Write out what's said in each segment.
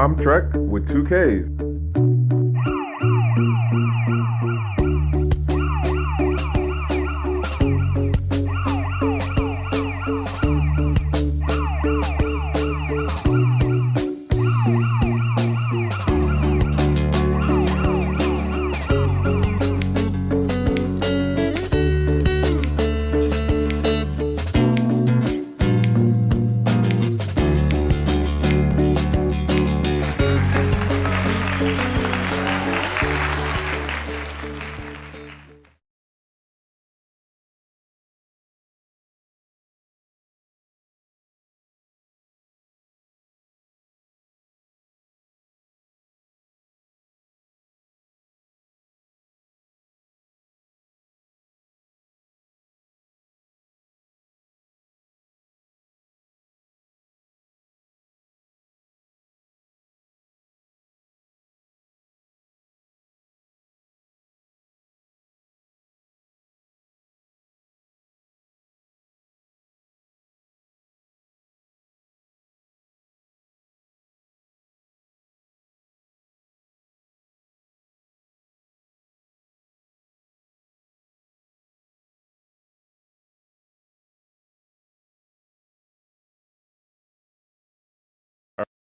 I'm Trek with 2Ks.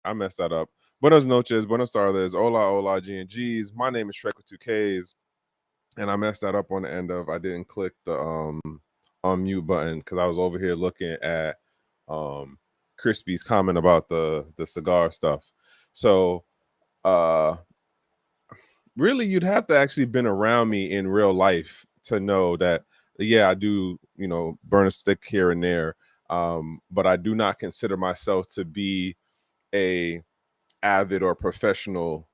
I messed that up. Buenos noches, buenos tardes, hola, hola, GnGs. My name is Trekkw2ks, and I messed that up on the end of I didn't click the unmute button because I was over here looking at Crispy's comment about the cigar stuff. So really you'd have to actually been around me in real life to know that yeah, I do, burn a stick here and there. But I do not consider myself to be a avid or professional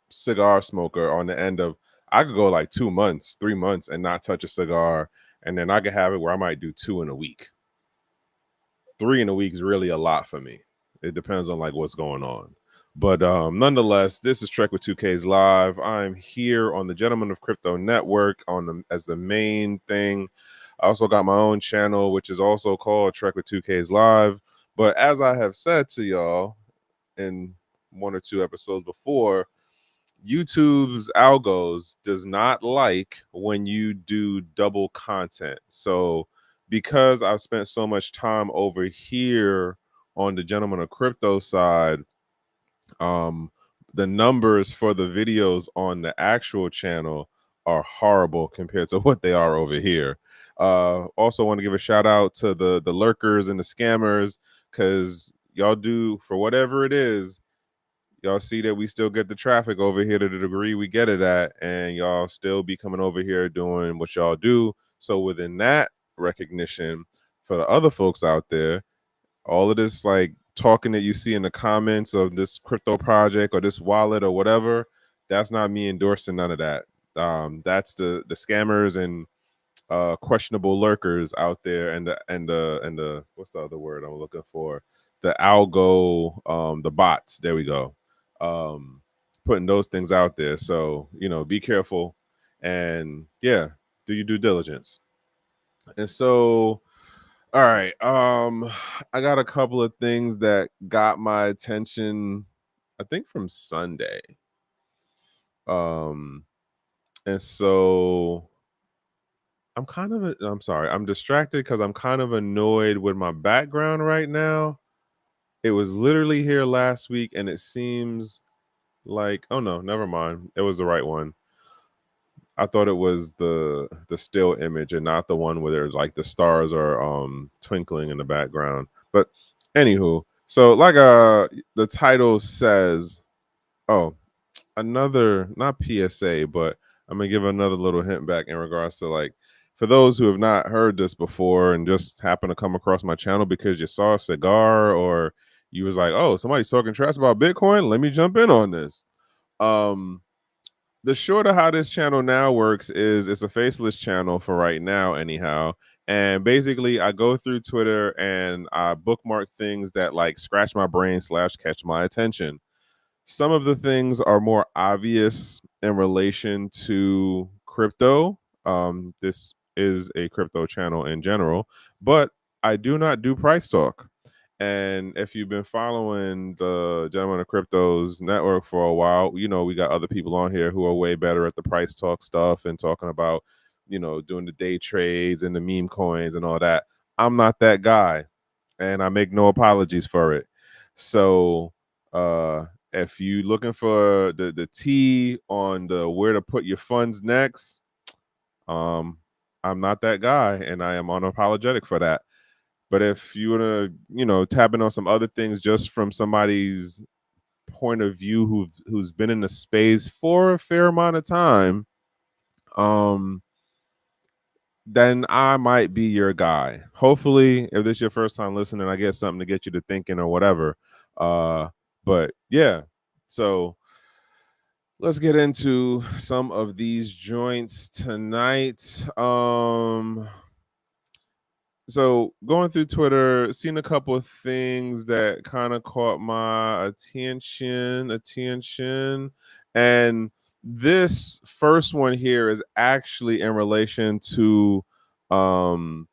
cigar smoker on the end of I could go like 2 months, 3 months and not touch a cigar. And then I could have it where I might do 2 in a week. 3 in a week is really a lot for me. It depends on like what's going on. But nonetheless, this is Trekkw2ksLive. I'm here on the Gentlemen of Crypto Network as the main thing. I also got my own channel, which is also called Trekkw2ksLive. But as I have said to y'all in 1 or 2 episodes before, YouTube's algos does not like when you do double content. So because I've spent so much time over here on the Gentlemen of Crypto side, the numbers for the videos on the actual channel are horrible compared to what they are over here. Also want to give a shout out to the lurkers and the scammers, because y'all do, for whatever it is, y'all see that we still get the traffic over here to the degree we get it at, and y'all still be coming over here doing what y'all do. So within that recognition, for the other folks out there, all of this like talking that you see in the comments of this crypto project or this wallet or whatever, that's not me endorsing none of that. That's the scammers and questionable lurkers out there, and the what's the other word I'm looking for? The algo, the bots. There we go. Putting those things out there. So be careful, and yeah, do your due diligence. And so, all right, I got a couple of things that got my attention, I think from Sunday. And so I'm sorry, I'm distracted because I'm kind of annoyed with my background right now. It was literally here last week, and it seems like, oh no, never mind. It was the right one. I thought it was the still image and not the one where there's like the stars are twinkling in the background. But anywho, so like the title says, oh, another, not PSA, but I'm gonna give another little hint back in regards to, like, for those who have not heard this before and just happen to come across my channel because you saw a cigar or you was like, oh, somebody's talking trash about Bitcoin, let me jump in on this. The short of how this channel now works is it's a faceless channel for right now anyhow, and basically I go through Twitter and I bookmark things that like scratch my brain / catch my attention. Some of the things are more obvious in relation to crypto. This is a crypto channel in general, but I do not do price talk. And if you've been following the Gentleman of Crypto's network for a while, you know, we got other people on here who are way better at the price talk stuff and talking about, you know, doing the day trades and the meme coins and all that. I'm not that guy, and I make no apologies for it. So if you looking for the T on the where to put your funds next, I'm not that guy, and I am unapologetic for that. But if you want to, you know, tap in on some other things just from somebody's point of view who's been in the space for a fair amount of time, then I might be your guy. Hopefully, if this is your first time listening, I get something to get you to thinking or whatever. But yeah, so let's get into some of these joints tonight. So going through Twitter, seen a couple of things that kind of caught my attention. And this first one here is actually in relation to um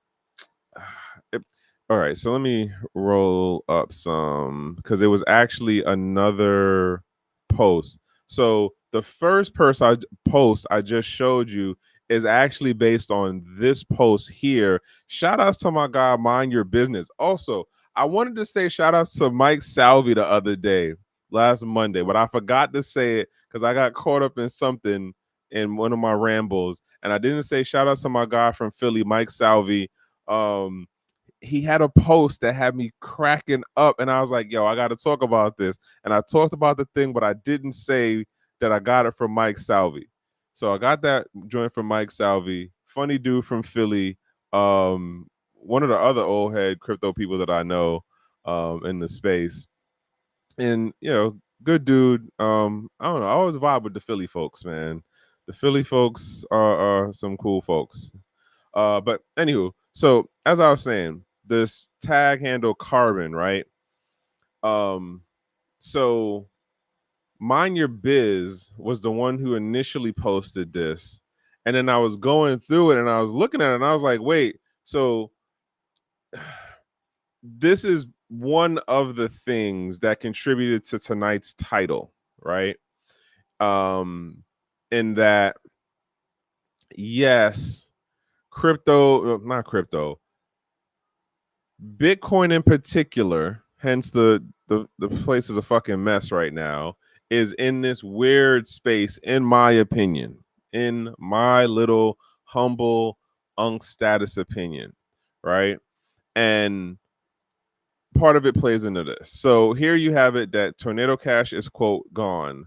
all right, so let me roll up some because it was actually another post. So the first post I just showed you is actually based on this post here. Shout outs to my guy, Mind Your Business. Also, I wanted to say shout outs to Mike Salvi the other day, last Monday, but I forgot to say it because I got caught up in something in one of my rambles, and I didn't say shout outs to my guy from Philly, Mike Salvi. He had a post that had me cracking up, and I was like, yo, I got to talk about this. And I talked about the thing, but I didn't say that I got it from Mike Salvi. So I got that joint from Mike Salvi, funny dude from Philly, one of the other old head crypto people that I know in the space. And, you know, good dude. I don't know, I always vibe with the Philly folks, man. The Philly folks are some cool folks. But anywho, so as I was saying, this tag handle Carbon, right? So Mind Your Biz was the one who initially posted this, and then I was going through it and I was looking at it and I was like, wait, so this is one of the things that contributed to tonight's title, right? In that, yes, not crypto, Bitcoin in particular, hence the place is a fucking mess right now, is in this weird space, in my opinion, in my little humble unk status opinion, right? And part of it plays into this. So here you have it that Tornado Cash is quote gone.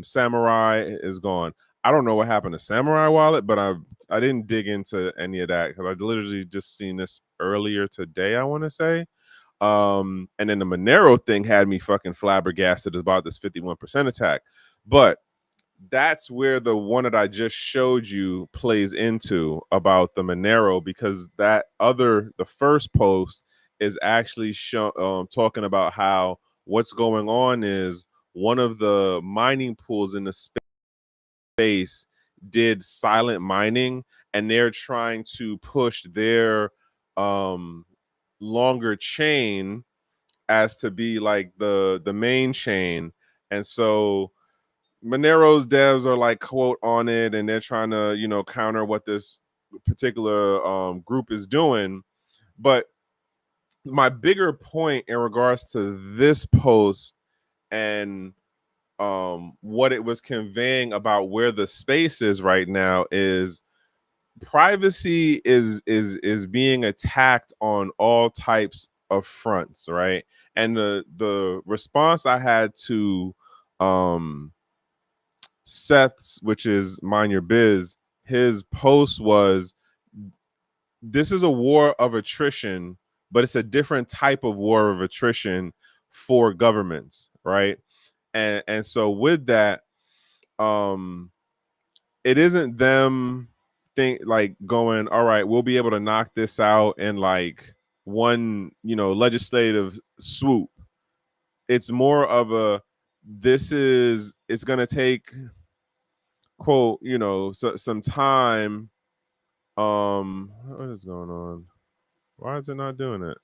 Samurai is gone. I don't know what happened to Samurai Wallet, but I didn't dig into any of that because I literally just seen this earlier today, I want to say. And then the Monero thing had me fucking flabbergasted about this 51% attack. But that's where the one that I just showed you plays into about the Monero, because the first post is actually talking about how what's going on is one of the mining pools in the space did silent mining, and they're trying to push their longer chain as to be like the main chain. And so Monero's devs are like quote on it, and they're trying to, you know, counter what this particular group is doing. But my bigger point in regards to this post and what it was conveying about where the space is right now is privacy is being attacked on all types of fronts, right? And the response I had to Seth's, which is Mind Your Biz, his post was, this is a war of attrition, but it's a different type of war of attrition for governments, right? And so with that, it isn't them think like going, all right, we'll be able to knock this out in like one, you know, legislative swoop. It's more of a, it's gonna take quote, you know, some time. What is going on? Why is it not doing it?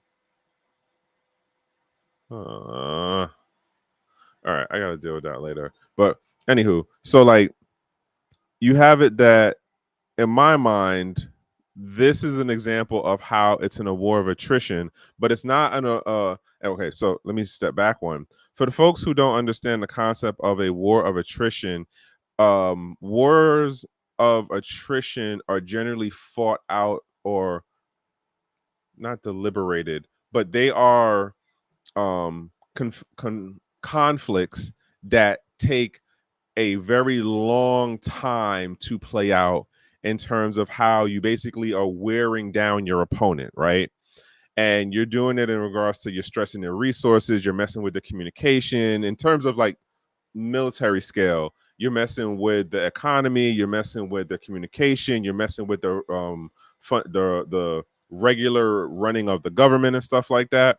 All right, I gotta deal with that later. But anywho, so like you have it that in my mind, this is an example of how it's in a war of attrition, but it's not an okay, so let me step back one. For the folks who don't understand the concept of a war of attrition, wars of attrition are generally fought out or not deliberated, but they are conflicts that take a very long time to play out in terms of how you basically are wearing down your opponent, right? And you're doing it in regards to you're stressing their resources, you're messing with the communication in terms of like military scale. You're messing with the economy, you're messing with the communication, you're messing with the the regular running of the government and stuff like that.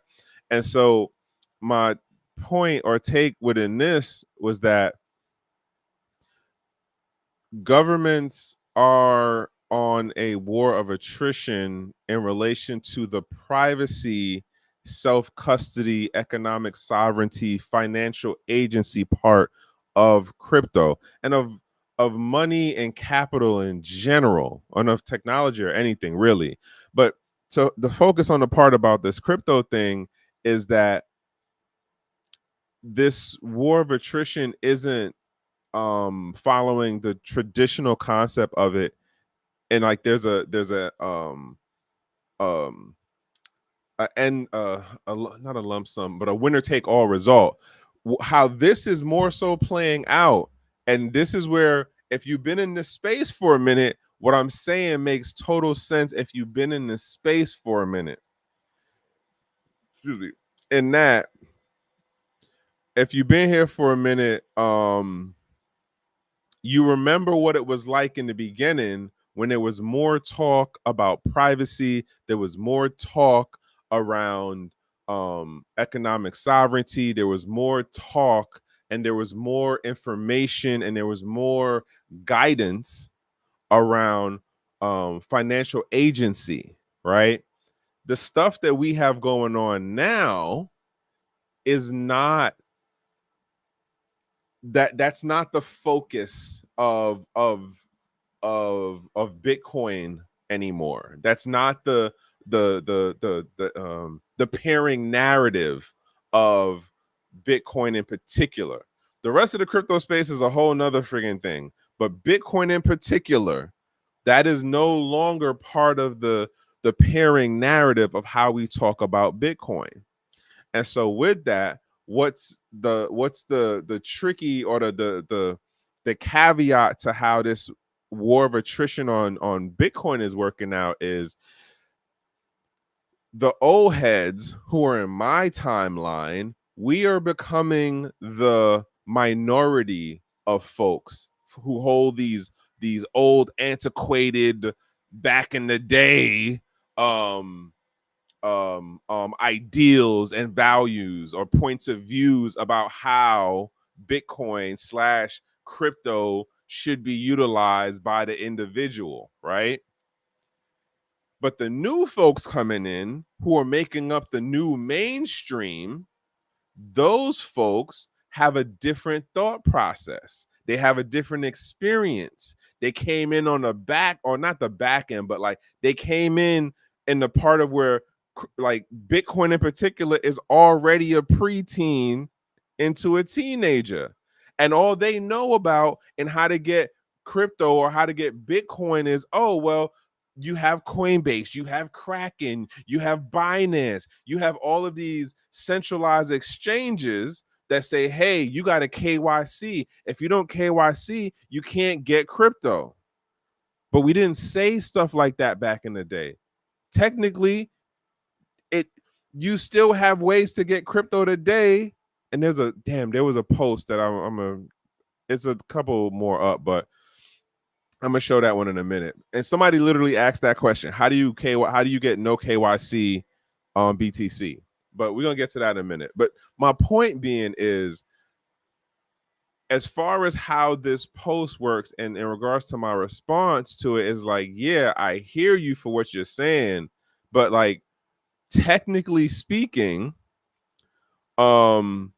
And so my point or take within this was that governments are on a war of attrition in relation to the privacy, self custody, economic sovereignty, financial agency part of crypto and of money and capital in general, or of technology or anything really. But so the focus on the part about this crypto thing is that this war of attrition isn't following the traditional concept of it, and like there's a um and not a lump sum but a winner take all result. How this is more so playing out, and this is where if you've been in this space for a minute, what I'm saying makes total sense. If you've been in this space for a minute, excuse me, in that if you've been here for a minute, you remember what it was like in the beginning when there was more talk about privacy, there was more talk around economic sovereignty, there was more talk and there was more information and there was more guidance around financial agency, right? The stuff that we have going on now is not that's not the focus of Bitcoin anymore. That's not the pairing narrative of Bitcoin in particular. The rest of the crypto space is a whole nother friggin' thing. But Bitcoin in particular, that is no longer part of the pairing narrative of how we talk about Bitcoin. And so with that, what's the tricky or the caveat to how this war of attrition on Bitcoin is working out is the old heads who are in my timeline, we are becoming the minority of folks who hold these old antiquated back in the day ideals and values or points of views about how Bitcoin slash crypto should be utilized by the individual, right? But the new folks coming in who are making up the new mainstream, those folks have a different thought process. They have a different experience. They came in on the back, or not the back end, but like they came in the part of where like Bitcoin in particular is already a preteen into a teenager. And all they know about and how to get crypto or how to get Bitcoin is, oh, well, you have Coinbase, you have Kraken, you have Binance, you have all of these centralized exchanges that say, hey, you got a KYC. If you don't KYC, you can't get crypto. But we didn't say stuff like that back in the day. Technically, it you still have ways to get crypto today. And there was a post that it's a couple more up, but I'm gonna show that one in a minute. And somebody literally asked that question: how do you get no KYC on BTC? But we're gonna get to that in a minute. But my point being is, as far as how this post works, and in regards to my response to it, is like, yeah, I hear you for what you're saying, but like technically speaking, The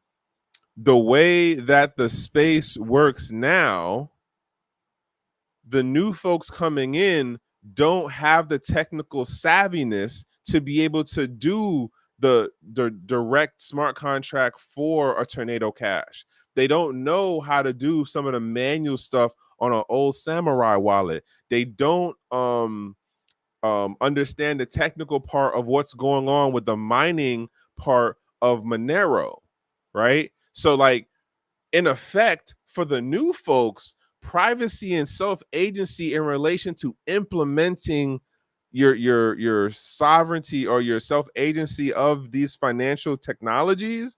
way that the space works now, the new folks coming in don't have the technical savviness to be able to do the direct smart contract for a Tornado Cash. They don't know how to do some of the manual stuff on an old Samurai wallet. They don't understand the technical part of what's going on with the mining part of Monero, right? So like, in effect, for the new folks, privacy and self-agency in relation to implementing your sovereignty or your self-agency of these financial technologies,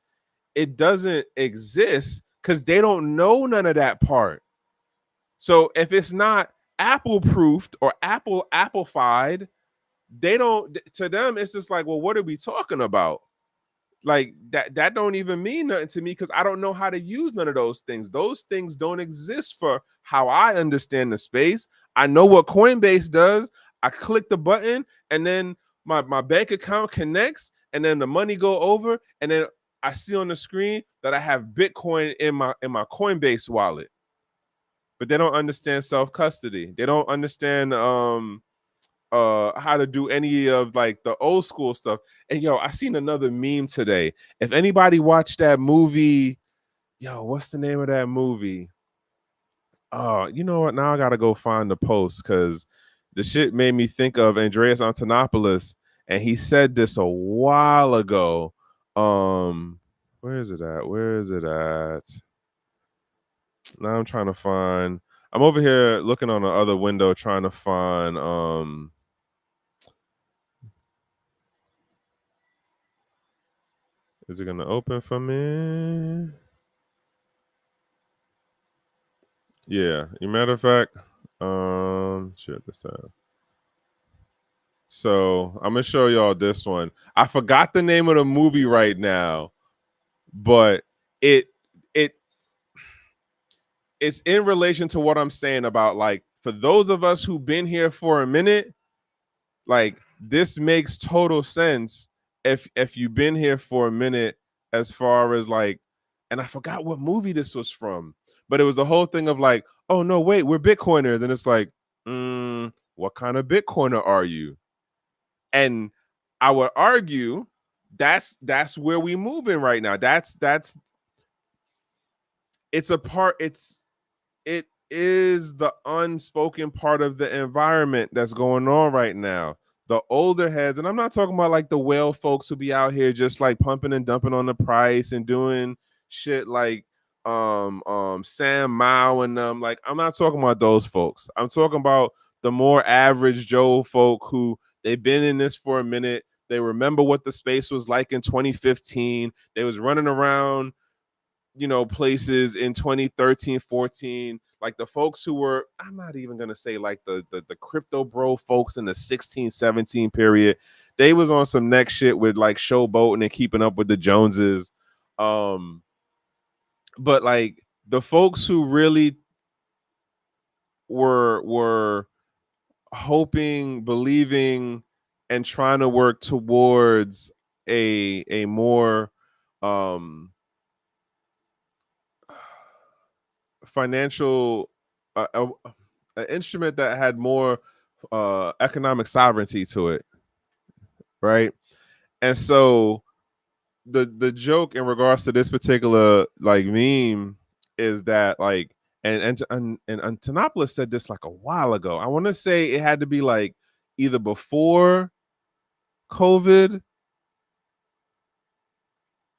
it doesn't exist because they don't know none of that part. So if it's not Apple proofed or Appleified, they don't, to them it's just like, well, what are we talking about? Like that don't even mean nothing to me because I don't know how to use none of those things. Those things don't exist for how I understand the space. I know what Coinbase does. I click the button and then my bank account connects and then the money go over and then I see on the screen that I have Bitcoin in my Coinbase wallet. But they don't understand self-custody. They don't understand how to do any of like the old school stuff. And yo, I seen another meme today. If anybody watched that movie, yo, what's the name of that movie? Oh, you know what? Now I gotta go find the post because the shit made me think of Andreas Antonopoulos, and he said this a while ago. Where is it at? Where is it at? Now I'm trying to find. I'm over here looking on the other window trying to find is it gonna open for me? Yeah. You matter of fact, shit this time. So I'm gonna show y'all this one. I forgot the name of the movie right now, but it it it's in relation to what I'm saying about like for those of us who've been here for a minute, like this makes total sense if you've been here for a minute as far as like, and I forgot what movie this was from, but it was a whole thing of like, oh no, wait, we're Bitcoiners, and it's like, what kind of Bitcoiner are you? And I would argue that's where we move in right now. That's it's a part. It is the unspoken part of the environment that's going on right now. The older heads, and I'm not talking about like the whale folks who be out here just like pumping and dumping on the price and doing shit like Sam Mao and them. Like, I'm not talking about those folks. I'm talking about the more average Joe folk who they've been in this for a minute. They remember what the space was like in 2015. They was running around, places in 2013, 14, like the folks who were, I'm not even going to say like the crypto bro folks in the 16, 17 period. They was on some next shit with like showboating and keeping up with the Joneses. But like the folks who really were hoping, believing, and trying to work towards a more financial an instrument that had more economic sovereignty to it, right? And so the joke in regards to this particular like meme is that like and Antonopoulos said this like a while ago. I want to say it had to be like either before COVID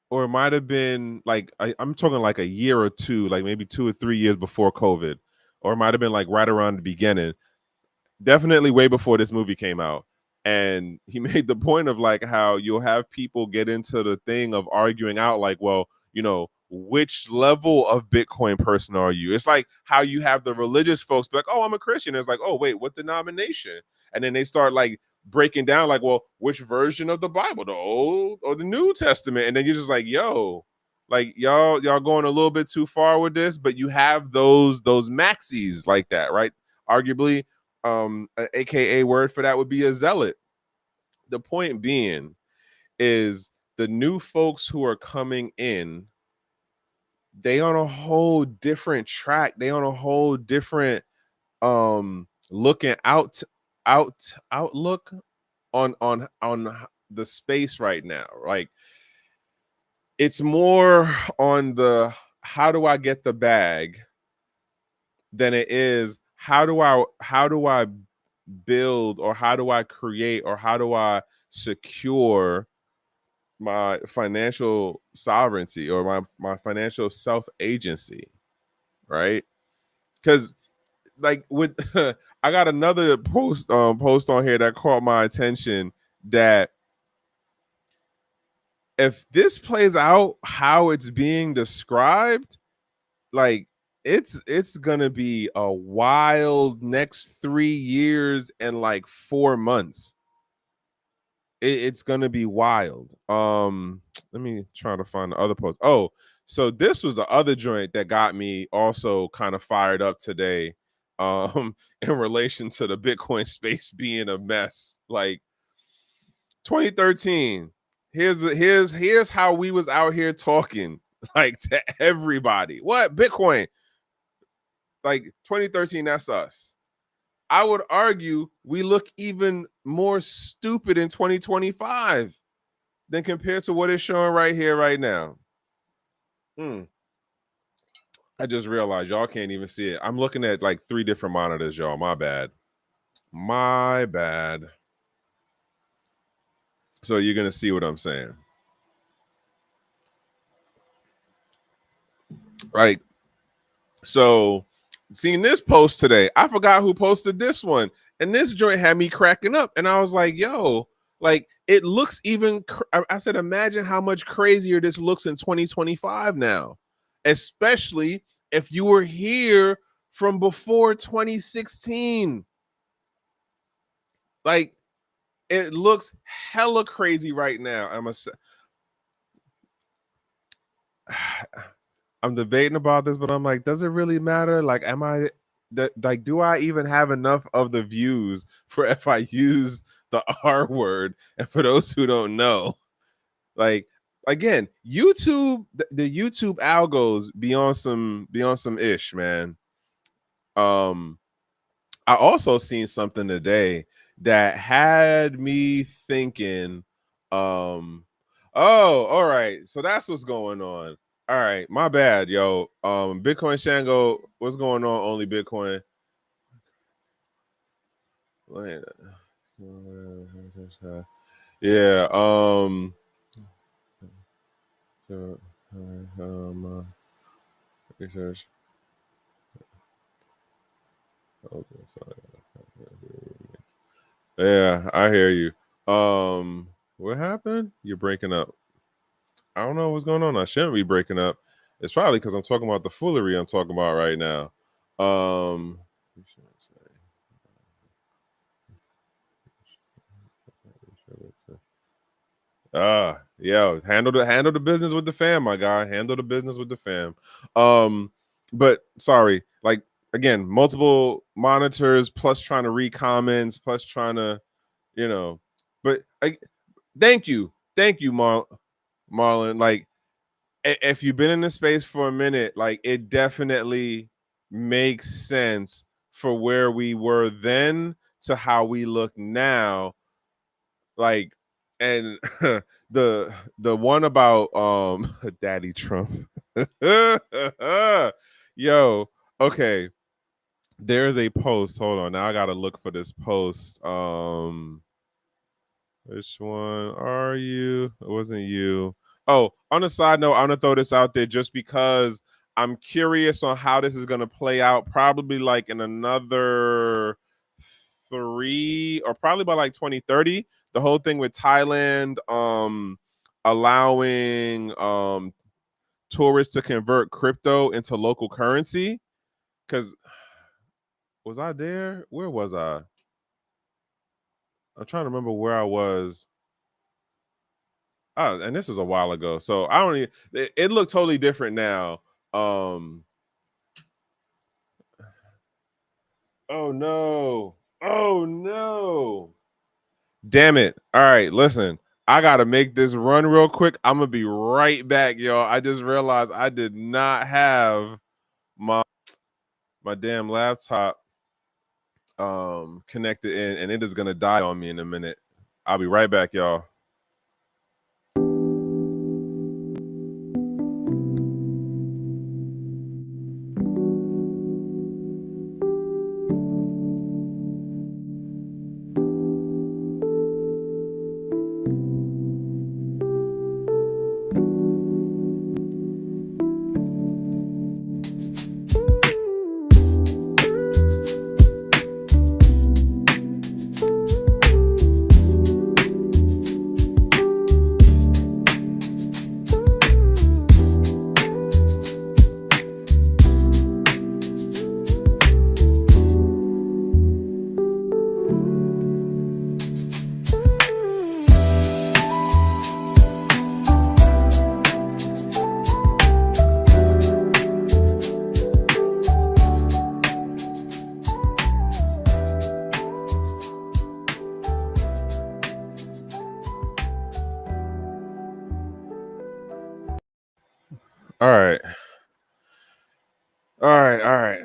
or it might have been like I'm talking like a year or two, like maybe 2 or 3 years before COVID, or it might have been like right around the beginning, definitely way before this movie came out. And he made the point of like how you'll have people get into the thing of arguing out like, well, which level of Bitcoin person are you? It's like how you have the religious folks be like, oh, I'm a Christian. It's like, oh, wait, what denomination? And then they start like breaking down like, well, which version of the Bible, the Old or the New Testament? And then you're just like, yo, like y'all going a little bit too far with this, but you have those maxis like that, right? Arguably, AKA word for that would be a zealot. The point being is the new folks who are coming in, they on a whole different track. They on a whole different looking outlook on the space right now. Like, it's more on the how do I get the bag than it is how do I build, or how do I create, or how do I secure my financial sovereignty, or my financial self-agency, right? Because like with I got another post on here that caught my attention, that if this plays out how it's being described, like it's gonna be a wild next 3 years and like 4 months. It's gonna be wild. Let me try to find the other post. Oh, so this was the other joint that got me also kind of fired up today, in relation to the Bitcoin space being a mess. Like 2013, here's how we was out here talking like to everybody. What Bitcoin? Like 2013, that's us. I would argue we look even more stupid in 2025 than compared to what it's showing right here, right now. I just realized y'all can't even see it. I'm looking at like 3 different monitors, y'all. My bad. My bad. So you're going to see what I'm saying. Right. So seeing this post today, I forgot who posted this one. And this joint had me cracking up. And I was like, yo, like it looks even, I said, imagine how much crazier this looks in 2025 now, especially if you were here from before 2016. Like it looks hella crazy right now. I'm debating about this, but I'm like, does it really matter? Like, do I even have enough of the views for if I use the R word? And for those who don't know, like, again, YouTube, the YouTube algos be on some ish, man. I also seen something today that had me thinking, oh, all right, so that's what's going on. All right, my bad, yo. Bitcoin Shango, what's going on? Only Bitcoin. Yeah. Research. Yeah, I hear you. What happened? You're breaking up. I don't know what's going on. I shouldn't be breaking up. It's probably because I'm talking about the foolery I'm talking about right now. Yeah, handle the business with the fam, my guy. Handle the business with the fam. But sorry, like again, multiple monitors plus trying to read comments plus trying to, but thank you, Marlon. Like if you've been in the space for a minute, like it definitely makes sense for where we were then to how we look now. Like, and the one about Daddy Trump. Yo, okay. There's a post. Hold on. Now I gotta look for this post. Which one are you? It wasn't you. Oh, on a side note, I'm gonna throw this out there just because I'm curious on how this is gonna play out. Probably like in another 3 or probably by like 2030. The whole thing with Thailand allowing tourists to convert crypto into local currency. Because was I there? Where was I? I'm trying to remember where I was. Oh, and this is a while ago, so I don't even, it looked totally different now. Oh no. Oh no. Damn it. All right, listen. I gotta make this run real quick. I'm gonna be right back, y'all. I just realized I did not have my damn laptop connected in, and it is gonna die on me in a minute. I'll be right back, y'all. All right. All right. All right.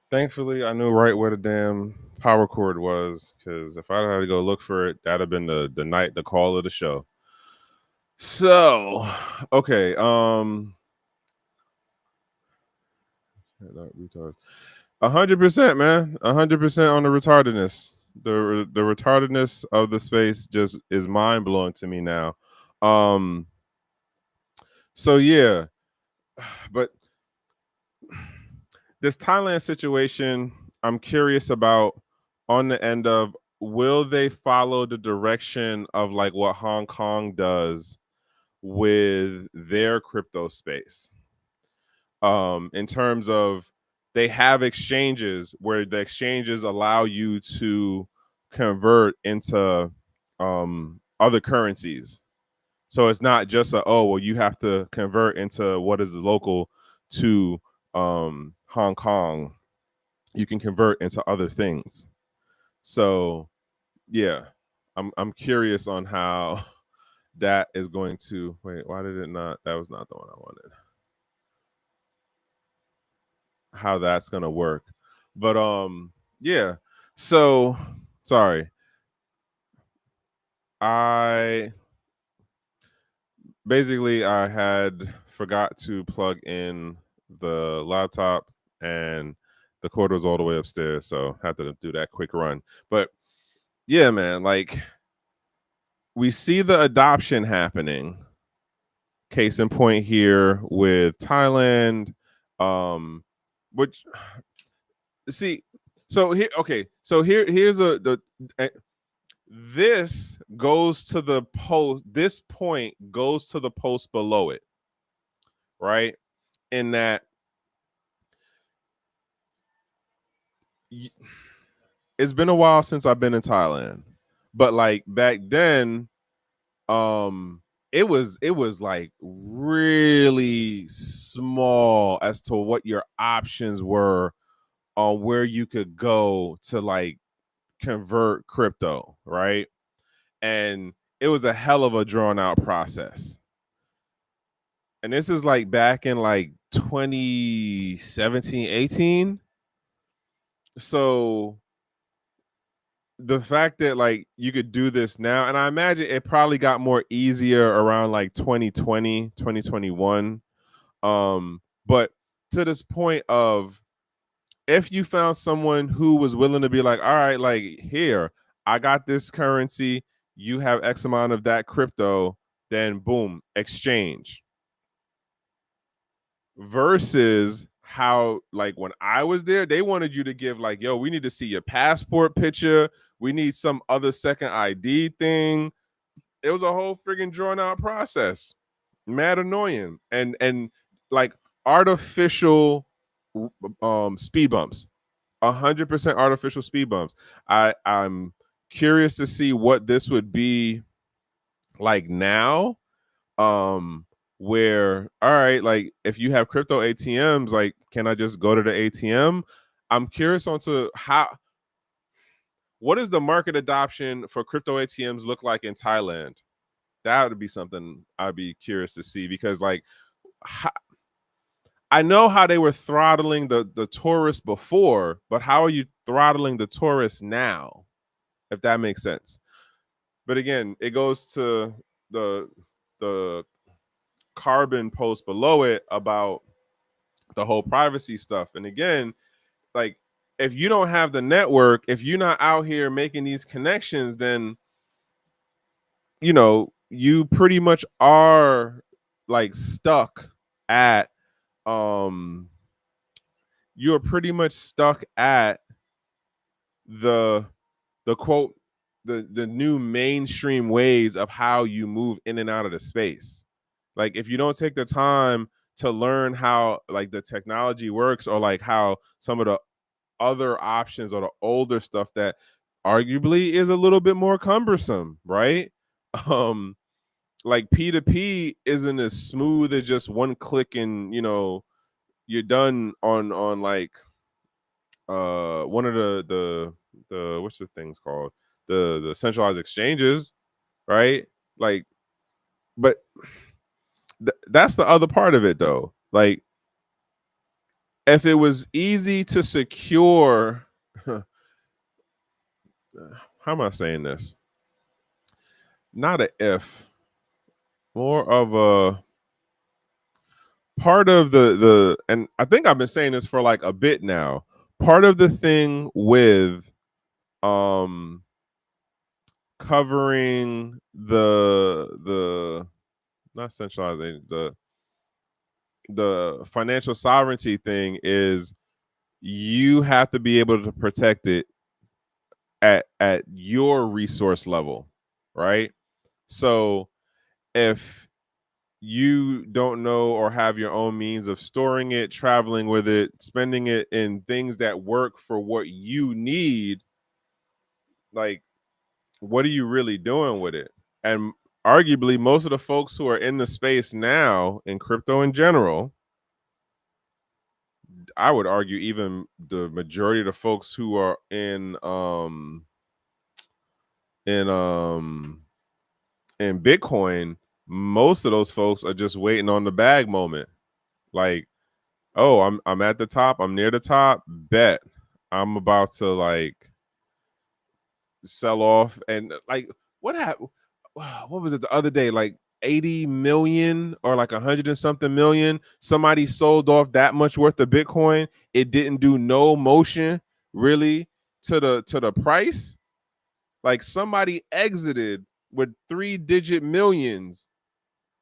Thankfully, I knew right where the damn power cord was, because if I had to go look for it, that'd have been the call of the show. So, okay. 100%, man. 100% on the retardedness. The retardedness of the space just is mind blowing to me now. So yeah, but this Thailand situation, I'm curious about on the end of, will they follow the direction of like what Hong Kong does with their crypto space? In terms of, they have exchanges where the exchanges allow you to convert into other currencies. So it's not just you have to convert into what is local to Hong Kong. You can convert into other things. So yeah, I'm curious on how that is going to, wait, why did it not, that was not the one I wanted. How that's gonna work. But yeah. So sorry. I had forgot to plug in the laptop, and the cord was all the way upstairs, so had to do that quick run. But yeah, man, like, we see the adoption happening. Case in point here with Thailand, which, see, so here, okay, so here's this goes to the post. This point goes to the post below it, right? In that it's been a while since I've been in Thailand, but like back then, it was like really small as to what your options were on where you could go to like convert crypto, right? And it was a hell of a drawn out process. And this is like back in like 2017, 18. So the fact that like you could do this now, and I imagine it probably got more easier around like 2020, 2021. But to this point of, if you found someone who was willing to be like, all right, like, here, I got this currency, you have X amount of that crypto, then boom, exchange. Versus how, like, when I was there, they wanted you to give like, yo, we need to see your passport picture, we need some other second ID thing. It was a whole friggin' drawn out process, mad annoying, and like artificial speed bumps. 100% artificial speed bumps. I'm curious to see what this would be like now, where, all right, like, if you have crypto ATMs, like, can I just go to the ATM? I'm curious onto how, what does the market adoption for crypto ATMs look like in Thailand? That would be something I'd be curious to see, because like I know how they were throttling the tourists before, but how are you throttling the tourists now? If that makes sense. But again, it goes to the carbon post below it about the whole privacy stuff. And again, like, if you don't have the network, if you're not out here making these connections, then you know you pretty much are like stuck at you're pretty much stuck at the quote the new mainstream ways of how you move in and out of the space. Like, if you don't take the time to learn how like the technology works, or like how some of the other options or the older stuff that arguably is a little bit more cumbersome, right? Like P2P isn't as smooth as just one click and you're done on like one of the what's the things called, the centralized exchanges, right? Like, but that's the other part of it though. Like, if it was easy to secure how am I saying this? Not a if, more of a part of the and I think I've been saying this for like a bit now. Part of the thing with covering the not centralization, the financial sovereignty thing is you have to be able to protect it at your resource level, right? So if you don't know or have your own means of storing it, traveling with it, spending it in things that work for what you need, like, what are you really doing with it? And arguably, most of the folks who are in the space now in crypto in general, I would argue even the majority of the folks who are in Bitcoin, most of those folks are just waiting on the bag moment. Like, oh, I'm at the top, I'm near the top, bet I'm about to like sell off. And like, what happened? What was it the other day? Like 80 million or like 100 and something million. Somebody sold off that much worth of Bitcoin. It didn't do no motion really to the price. Like, somebody exited with 3-digit millions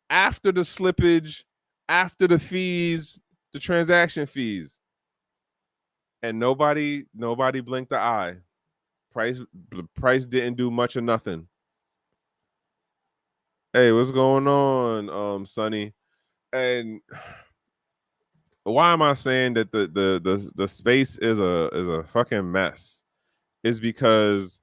after the slippage, after the fees, the transaction fees, and nobody blinked the eye. Price didn't do much or nothing. Hey, what's going on, Sonny? And why am I saying that the space is a fucking mess? Is because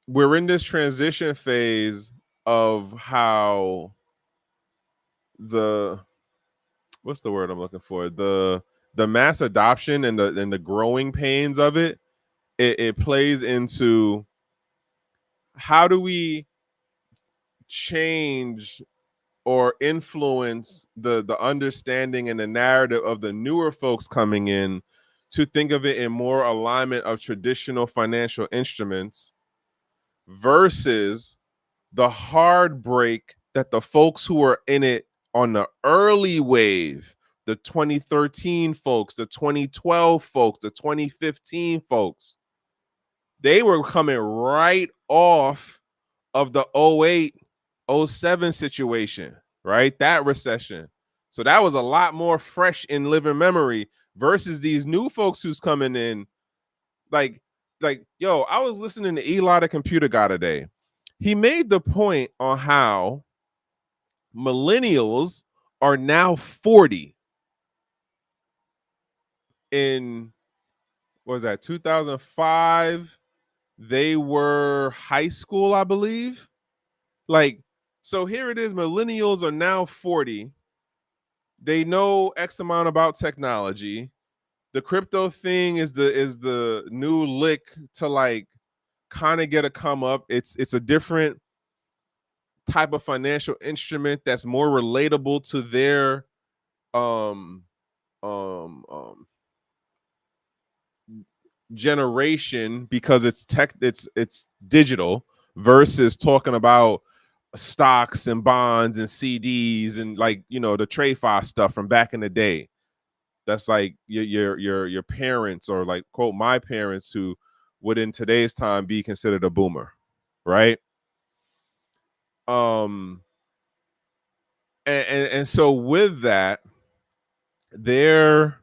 we're in this transition phase of how the what's the word I'm looking for? The mass adoption and the growing pains of it plays into how do we change or influence the understanding and the narrative of the newer folks coming in to think of it in more alignment of traditional financial instruments versus the hard break that the folks who are in it on the early wave, the 2013 folks, the 2012 folks, the 2015 folks, they were coming right off of the 08, 07 situation, right? That recession. So that was a lot more fresh in living memory versus these new folks who's coming in. Like, yo, I was listening to Eli, the computer guy today. He made the point on how millennials are now 40 in, what was that, 2005? They were high school, I believe. Like, so here it is, millennials are now 40. They know X amount about technology. the crypto thing is the new lick to like kind of get a come up. It's a different type of financial instrument that's more relatable to their um um um generation because it's digital versus talking about stocks and bonds and CDs and like the TradFi stuff from back in the day. That's like your parents or like quote my parents who would in today's time be considered a boomer, right? Um and so with that, their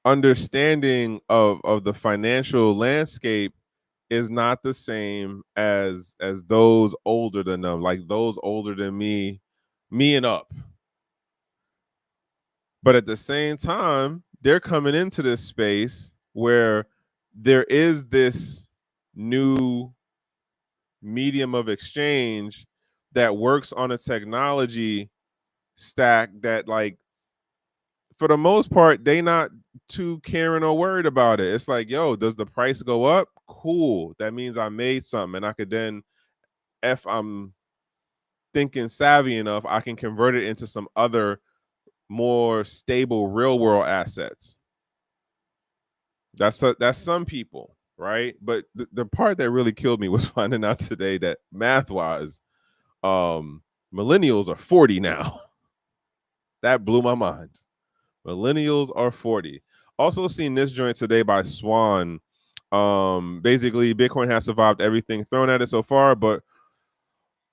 understanding of the financial landscape is not the same as those older than them, like those older than me and up. But at the same time, they're coming into this space where there is this new medium of exchange that works on a technology stack that like for the most part they not too caring or worried about it. It's like, yo, does the price go up? Cool, that means I made something and I could then, if I'm thinking savvy enough, I can convert it into some other more stable real world assets. That's some people, right? But the part that really killed me was finding out today that math wise, millennials are 40 now. That blew my mind. Millennials are 40. Also seen this joint today by Swan. Basically, Bitcoin has survived everything thrown at it so far, but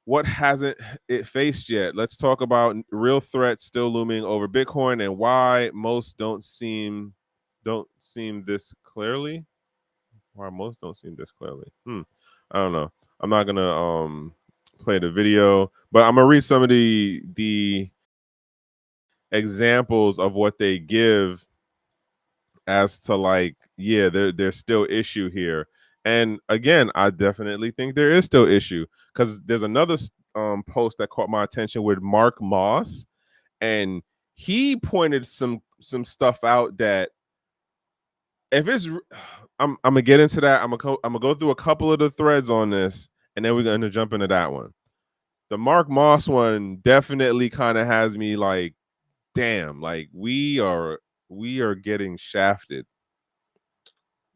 what hasn't it faced yet? Let's talk about real threats still looming over Bitcoin and why most don't seem this clearly. Why most don't seem this clearly. I don't know. I'm not gonna play the video, but I'm gonna read some of the examples of what they give as to like, yeah, there's still issue here. And again, I definitely think there is still issue because there's another post that caught my attention with Mark Moss, and he pointed some stuff out that if it's I'm gonna get into that. I'm gonna go through a couple of the threads on this, and then we're gonna jump into that one. The Mark Moss one definitely kind of has me like, damn, like we are getting shafted,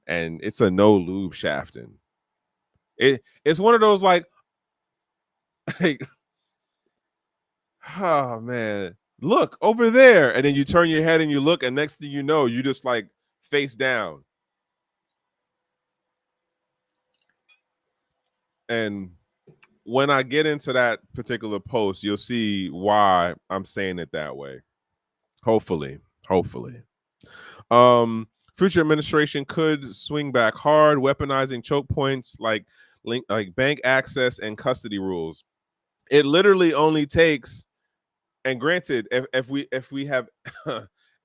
and it's a no lube shafting. It's one of those like like, oh man, look over there, and then you turn your head and you look, and next thing you know, you just like face down. And when I get into that particular post, you'll see why I'm saying it that way. Hopefully. Future administration could swing back hard, weaponizing choke points like bank access and custody rules. It literally only takes, and granted, if we have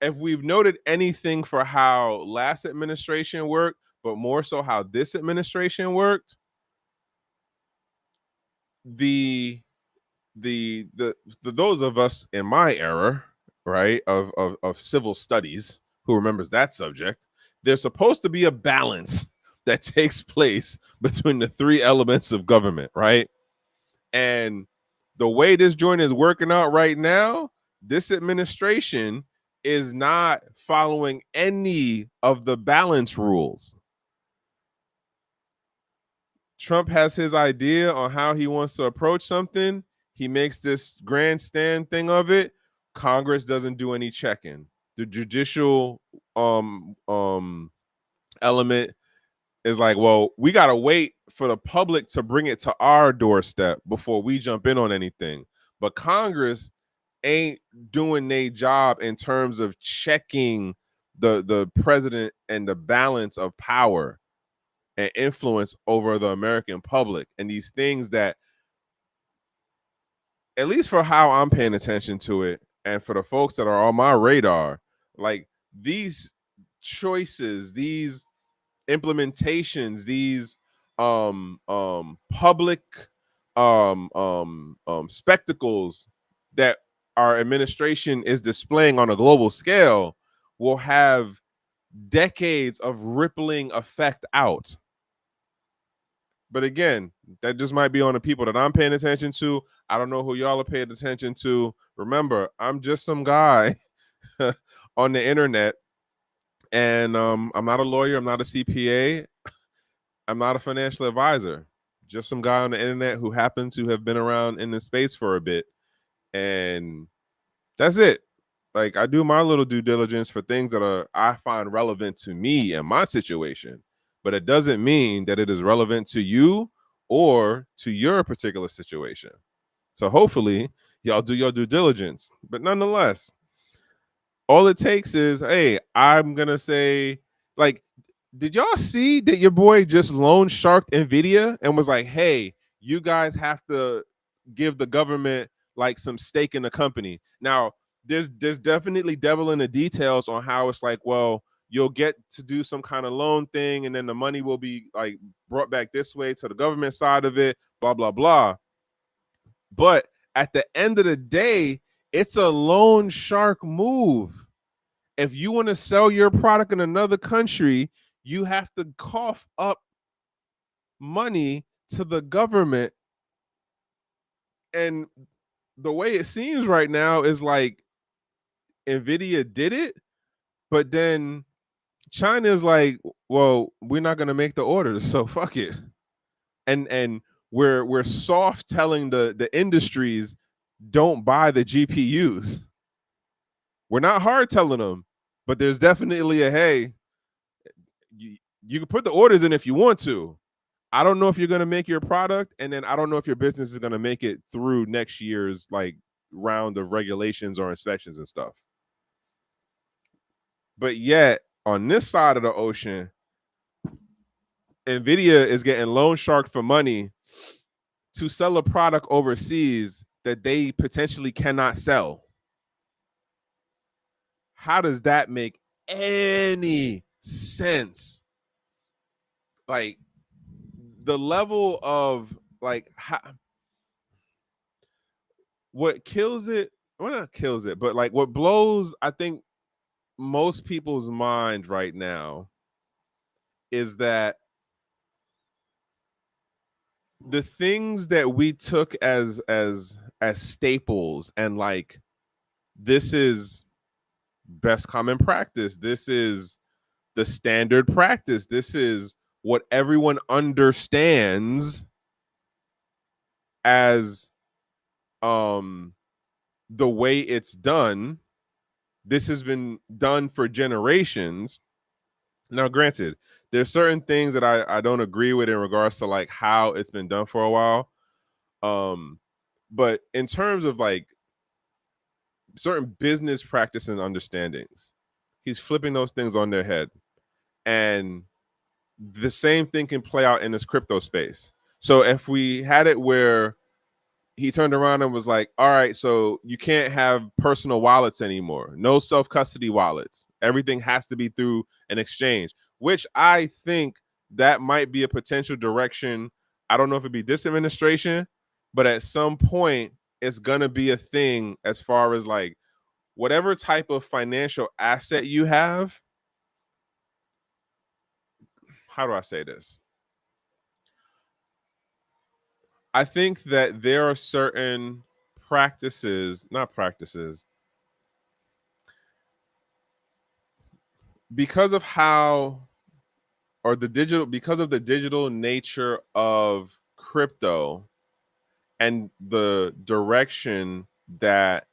if we've noted anything for how last administration worked, but more so how this administration worked, the those of us in my era, right, of civil studies, who remembers that subject, there's supposed to be a balance that takes place between the three elements of government, right? And the way this joint is working out right now, this administration is not following any of the balance rules. Trump has his idea on how he wants to approach something. He makes this grandstand thing of it. Congress doesn't do any checking. The judicial element is like, well, we got to wait for the public to bring it to our doorstep before we jump in on anything. But Congress ain't doing their job in terms of checking the president and the balance of power and influence over the American public, and these things that, at least for how I'm paying attention to it, and for the folks that are on my radar, like these choices, these implementations, these public spectacles that our administration is displaying on a global scale will have decades of rippling effect out. But again, that just might be on the people that I'm paying attention to. I don't know who y'all are paying attention to. Remember, I'm just some guy on the internet, and I'm not a lawyer. I'm not a CPA. I'm not a financial advisor. Just some guy on the internet who happens to have been around in this space for a bit, and that's it. Like, I do my little due diligence for things that I find relevant to me and my situation, but it doesn't mean that it is relevant to you or to your particular situation. So hopefully y'all do your due diligence. But nonetheless, all it takes is, hey, I'm gonna say, like, did y'all see that your boy just loan sharked Nvidia and was like, hey, you guys have to give the government like some stake in the company? Now, there's definitely devil in the details on how it's like, well, you'll get to do some kind of loan thing, and then the money will be like brought back this way to the government side of it, blah, blah, blah. But at the end of the day, it's a loan shark move. If you want to sell your product in another country, you have to cough up money to the government. And the way it seems right now is like Nvidia did it, but then China is like, well, we're not going to make the orders, so fuck it. And we're soft telling the industries, don't buy the GPUs. We're not hard telling them, but there's definitely a, hey, you can put the orders in if you want to. I don't know if you're going to make your product, and then I don't know if your business is going to make it through next year's like round of regulations or inspections and stuff. But yet on this side of the ocean, Nvidia is getting loan sharked for money to sell a product overseas that they potentially cannot sell. How does that make any sense? Like, the level of like what kills it, well, not kills it, but like what blows, I think, most people's mind right now is that the things that we took as staples, and like, this is best common practice, this is the standard practice, this is what everyone understands as the way it's done. This has been done for generations. Now, granted, there's certain things that I don't agree with in regards to like how it's been done for a while. But in terms of like certain business practice and understandings, he's flipping those things on their head. And the same thing can play out in this crypto space. So if we had it where he turned around and was like, all right, so you can't have personal wallets anymore. No self-custody wallets. Everything has to be through an exchange, which I think that might be a potential direction. I don't know if it'd be this administration, but at some point it's going to be a thing as far as like whatever type of financial asset you have. How do I say this? I think that there are certain practices, not practices, because of how, or the digital, because of the digital nature of crypto and the direction that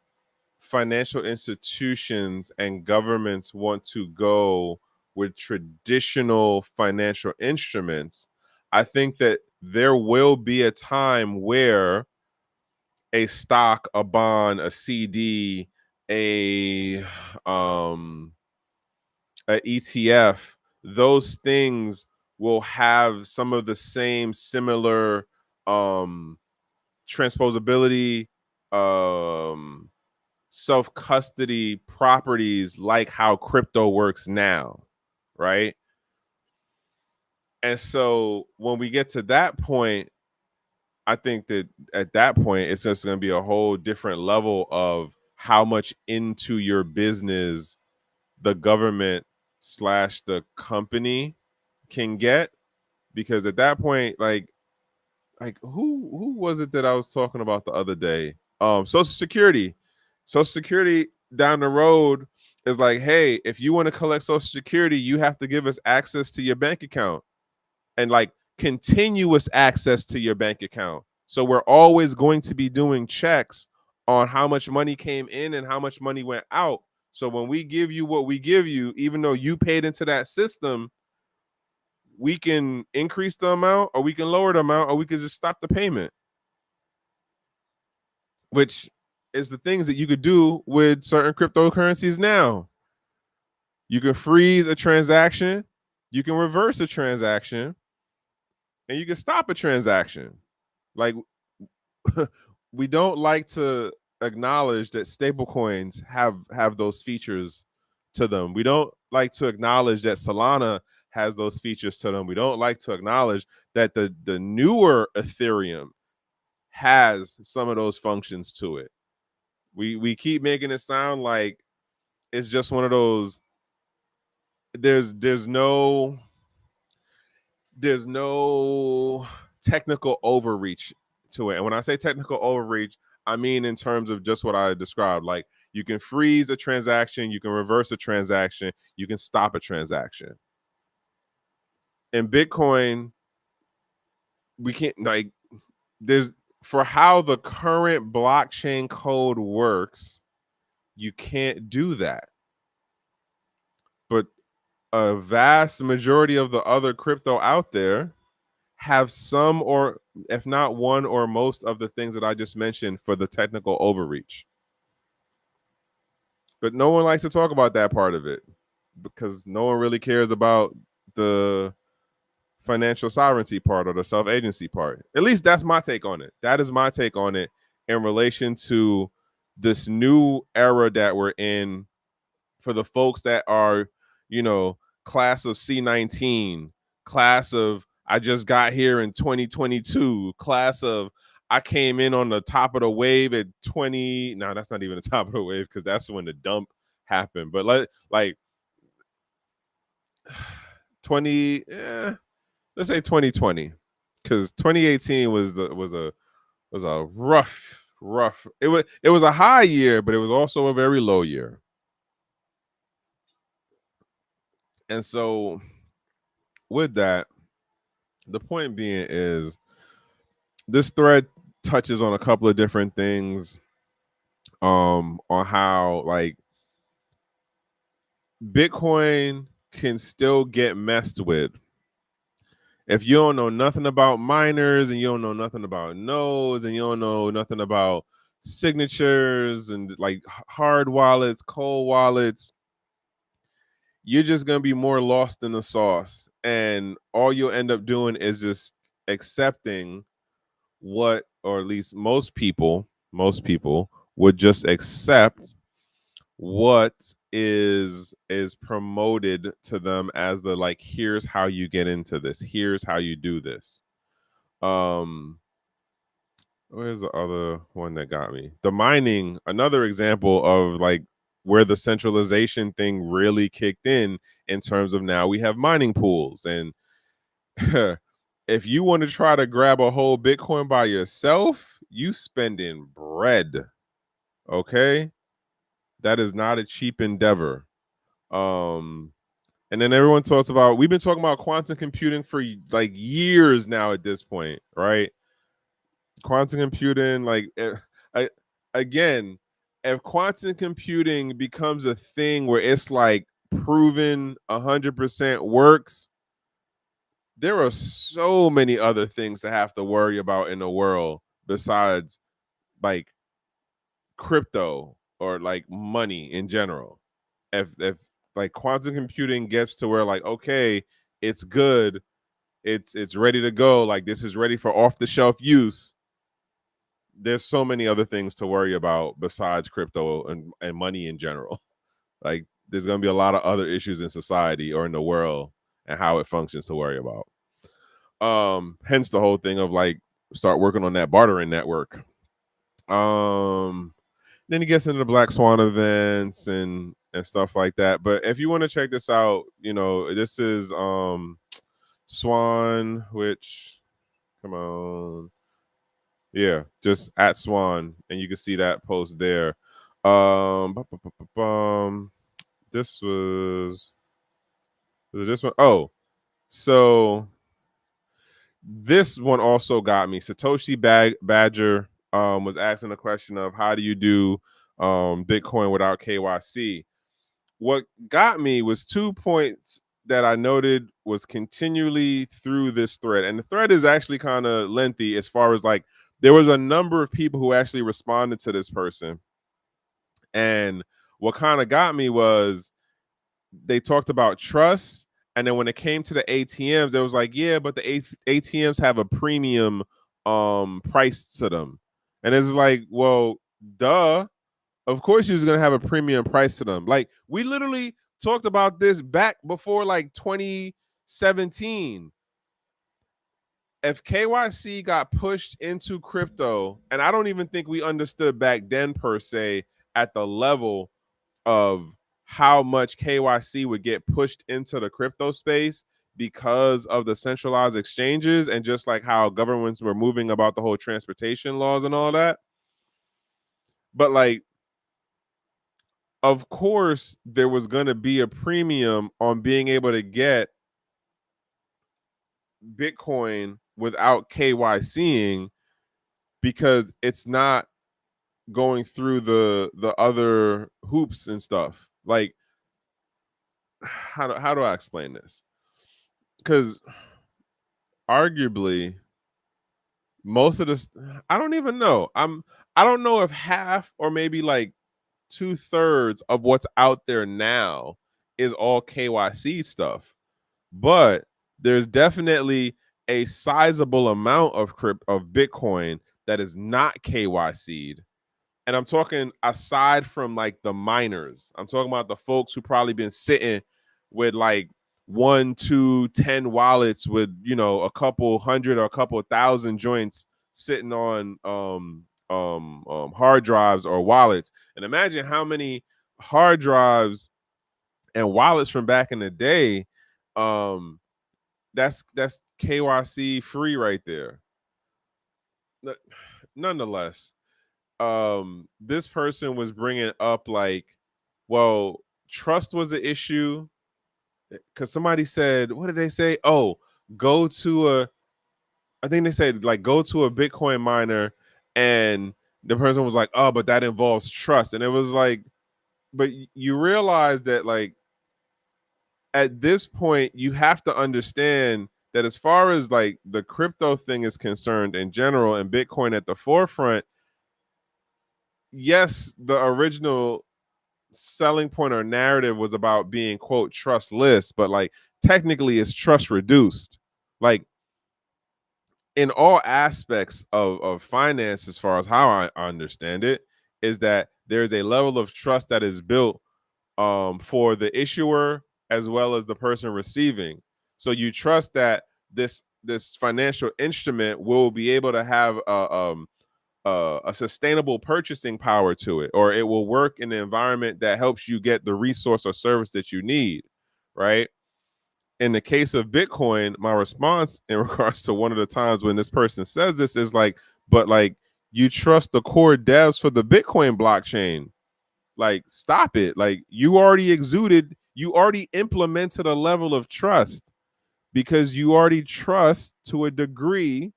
financial institutions and governments want to go with traditional financial instruments, I think that there will be a time where a stock, a bond, a CD, a ETF, those things will have some of the same similar transposability, self-custody properties like how crypto works now, right? And so when we get to that point, I think that at that point, it's just going to be a whole different level of how much into your business the government slash the company can get, because at that point, like who was it that I was talking about the other day? Social Security. Social Security down the road is like, hey, if you want to collect Social Security, you have to give us access to your bank account, and like continuous access to your bank account. So we're always going to be doing checks on how much money came in and how much money went out. So when we give you what we give you, even though you paid into that system, we can increase the amount or we can lower the amount or we can just stop the payment, which is the things that you could do with certain cryptocurrencies now. You can freeze a transaction, you can reverse a transaction, and you can stop a transaction. Like, we don't like to acknowledge that stablecoins have those features to them. We don't like to acknowledge that Solana has those features to them. We don't like to acknowledge that the newer Ethereum has some of those functions to it. We keep making it sound like it's just one of those. There's no technical overreach to it. And when I say technical overreach, I mean in terms of just what I described. Like, you can freeze a transaction, you can reverse a transaction, you can stop a transaction. In Bitcoin, we can't, like, there's, for how the current blockchain code works, you can't do that. But a vast majority of the other crypto out there have some, or if not one or most of the things that I just mentioned for the technical overreach. But no one likes to talk about that part of it because no one really cares about the financial sovereignty part or the self-agency part. At least that's my take on it. That is my take on it in relation to this new era that we're in for the folks that are, class of C19, class of I just got here in 2022, class of I came in on the top of the wave at 20. No, that's not even the top of the wave because that's when the dump happened. But like 20, let's say 2020, because 2018 was a rough. It was a high year, but it was also a very low year. And so with that, the point being is this thread touches on a couple of different things on how, like, Bitcoin can still get messed with. If you don't know nothing about miners and you don't know nothing about nodes and you don't know nothing about signatures and like hard wallets, cold wallets, you're just going to be more lost in the sauce. And all you'll end up doing is just accepting what, or at least most people would just accept what is promoted to them as the, like, here's how you get into this, here's how you do this. Where's the other one that got me? The mining, another example of like where the centralization thing really kicked in terms of now we have mining pools. And if you want to try to grab a whole Bitcoin by yourself, you spending bread. Okay? That is not a cheap endeavor. And then everyone talks about, we've been talking about quantum computing for like years now at this point, right? Quantum computing, like, again, if quantum computing becomes a thing where it's like proven 100% works, there are so many other things to have to worry about in the world besides like crypto or like money in general. If like quantum computing gets to where, like, okay, it's good, it's ready to go, like this is ready for off the shelf use, there's so many other things to worry about besides crypto and money in general. Like, there's going to be a lot of other issues in society or in the world and how it functions to worry about. Hence the whole thing of like start working on that bartering network. Then he gets into the Black Swan events and stuff like that. But if you want to check this out, this is Swan, which come on. Yeah, just at Swan, and you can see that post there. This was this one. Oh, so this one also got me. Satoshi Badger was asking the question of how do you do Bitcoin without KYC? What got me was 2 points that I noted was continually through this thread. And the thread is actually kind of lengthy as far as like there was a number of people who actually responded to this person. And what kind of got me was they talked about trust. And then when it came to the ATMs, it was like, yeah, but the ATMs have a premium price to them. And it's like, well, duh. Of course he was going to have a premium price to them. Like we literally talked about this back before like 2017. If KYC got pushed into crypto, and I don't even think we understood back then per se at the level of how much KYC would get pushed into the crypto space because of the centralized exchanges and just like how governments were moving about the whole transportation laws and all that. But like, of course, there was going to be a premium on being able to get Bitcoin without KYCing because it's not going through the other hoops and stuff. Like, how do I explain this? Because arguably, most of this, I don't even know. I don't know if half or maybe like 2/3 of what's out there now is all KYC stuff. But there's definitely a sizable amount of Bitcoin that is not KYC'd. And I'm talking aside from like the miners. I'm talking about the folks who probably been sitting with like 1, 2, 10 wallets with, a couple hundred or a couple thousand joints sitting on hard drives or wallets. And imagine how many hard drives and wallets from back in the day that's KYC free right there. Nonetheless, this person was bringing up like, well, trust was the issue because somebody said, what did they say? Oh, I think they said like go to a Bitcoin miner, and the person was like, oh, but that involves trust, and it was like, but you realize that like at this point, you have to understand that as far as like the crypto thing is concerned in general and Bitcoin at the forefront, yes, the original selling point or narrative was about being quote trustless, but like technically it's trust reduced. Like in all aspects of finance, as far as how I understand it, is that there's a level of trust that is built for the issuer as well as the person receiving. So you trust that this financial instrument will be able to have a sustainable purchasing power to it, or it will work in an environment that helps you get the resource or service that you need, right? In the case of Bitcoin, my response in regards to one of the times when this person says this is like, but like you trust the core devs for the Bitcoin blockchain. Like, stop it. Like, you already implemented a level of trust because you already trust to a degree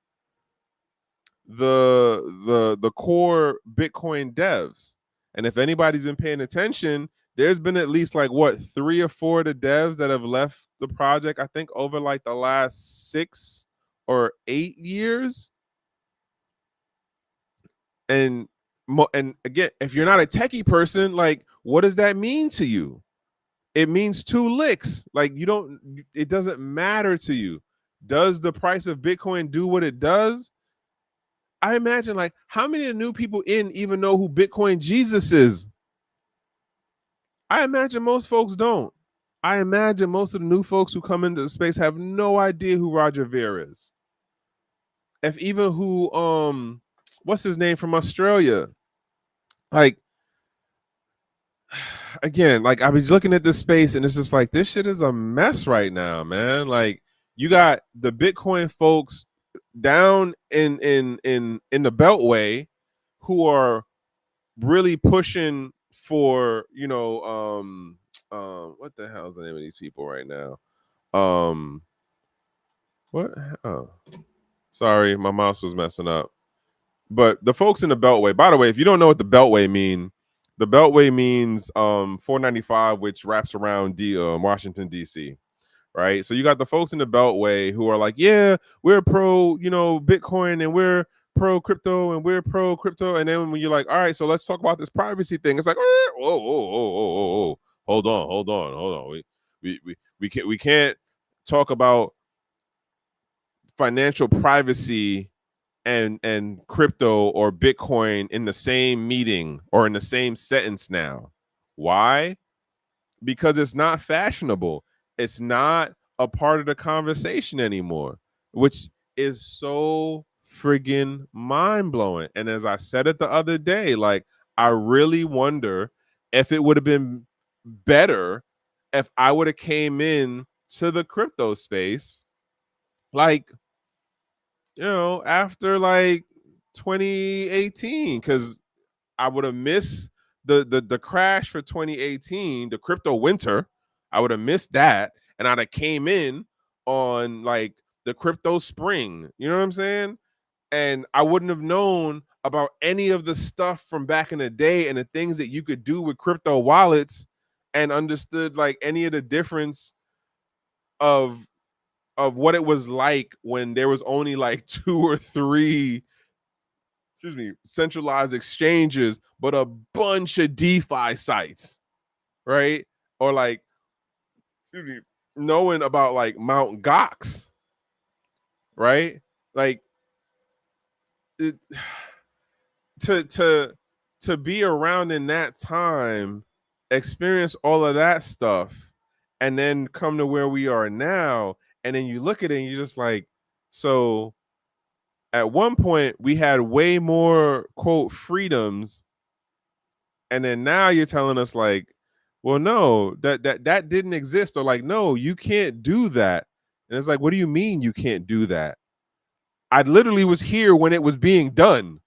the core Bitcoin devs. And if anybody's been paying attention, there's been at least like what 3 or 4 of the devs that have left the project, I think over like the last 6 or 8 years. And again, if you're not a techie person, like what does that mean to you? It means 2 licks. Like it doesn't matter to you. Does the price of Bitcoin do what it does? I imagine like how many new people in even know who Bitcoin Jesus is? I imagine most folks don't. I imagine most of the new folks who come into the space have no idea who Roger Ver is. If even who what's his name from Australia? Like again, like I was looking at this space and it's just like this shit is a mess right now, man. Like you got the Bitcoin folks down in the Beltway who are really pushing for, what the hell is the name of these people right now? What? Oh, sorry, my mouse was messing up. But the folks in the Beltway, by the way, if you don't know what the Beltway mean, the Beltway means 495, which wraps around Washington D.C. Right? So you got the folks in the Beltway who are like, yeah, we're pro, Bitcoin and we're pro crypto and we're pro crypto. And then when you're like, all right, so let's talk about this privacy thing, it's like, whoa, hold on. We can't talk about financial privacy and crypto or Bitcoin in the same meeting or in the same sentence now. Why? Because it's not fashionable. It's not a part of the conversation anymore, which is so friggin' mind blowing. And as I said it the other day, like I really wonder if it would have been better if I would have came in to the crypto space, like, after like 2018, because I would have missed the crash for 2018, the crypto winter. I would have missed that, and I'd have came in on like the crypto spring. You know what I'm saying? And I wouldn't have known about any of the stuff from back in the day and the things that you could do with crypto wallets, and understood like any of the difference of what it was like when there was only like 2 or 3 centralized exchanges, but a bunch of DeFi sites, right? Or like, knowing about like Mount Gox, right? Like it, to be around in that time, experience all of that stuff, and then come to where we are now, and then you look at it and you're just like, so at one point we had way more quote freedoms, and then now you're telling us like, well, no, that didn't exist, or like, no, you can't do that. And it's like, what do you mean you can't do that? I literally was here when it was being done.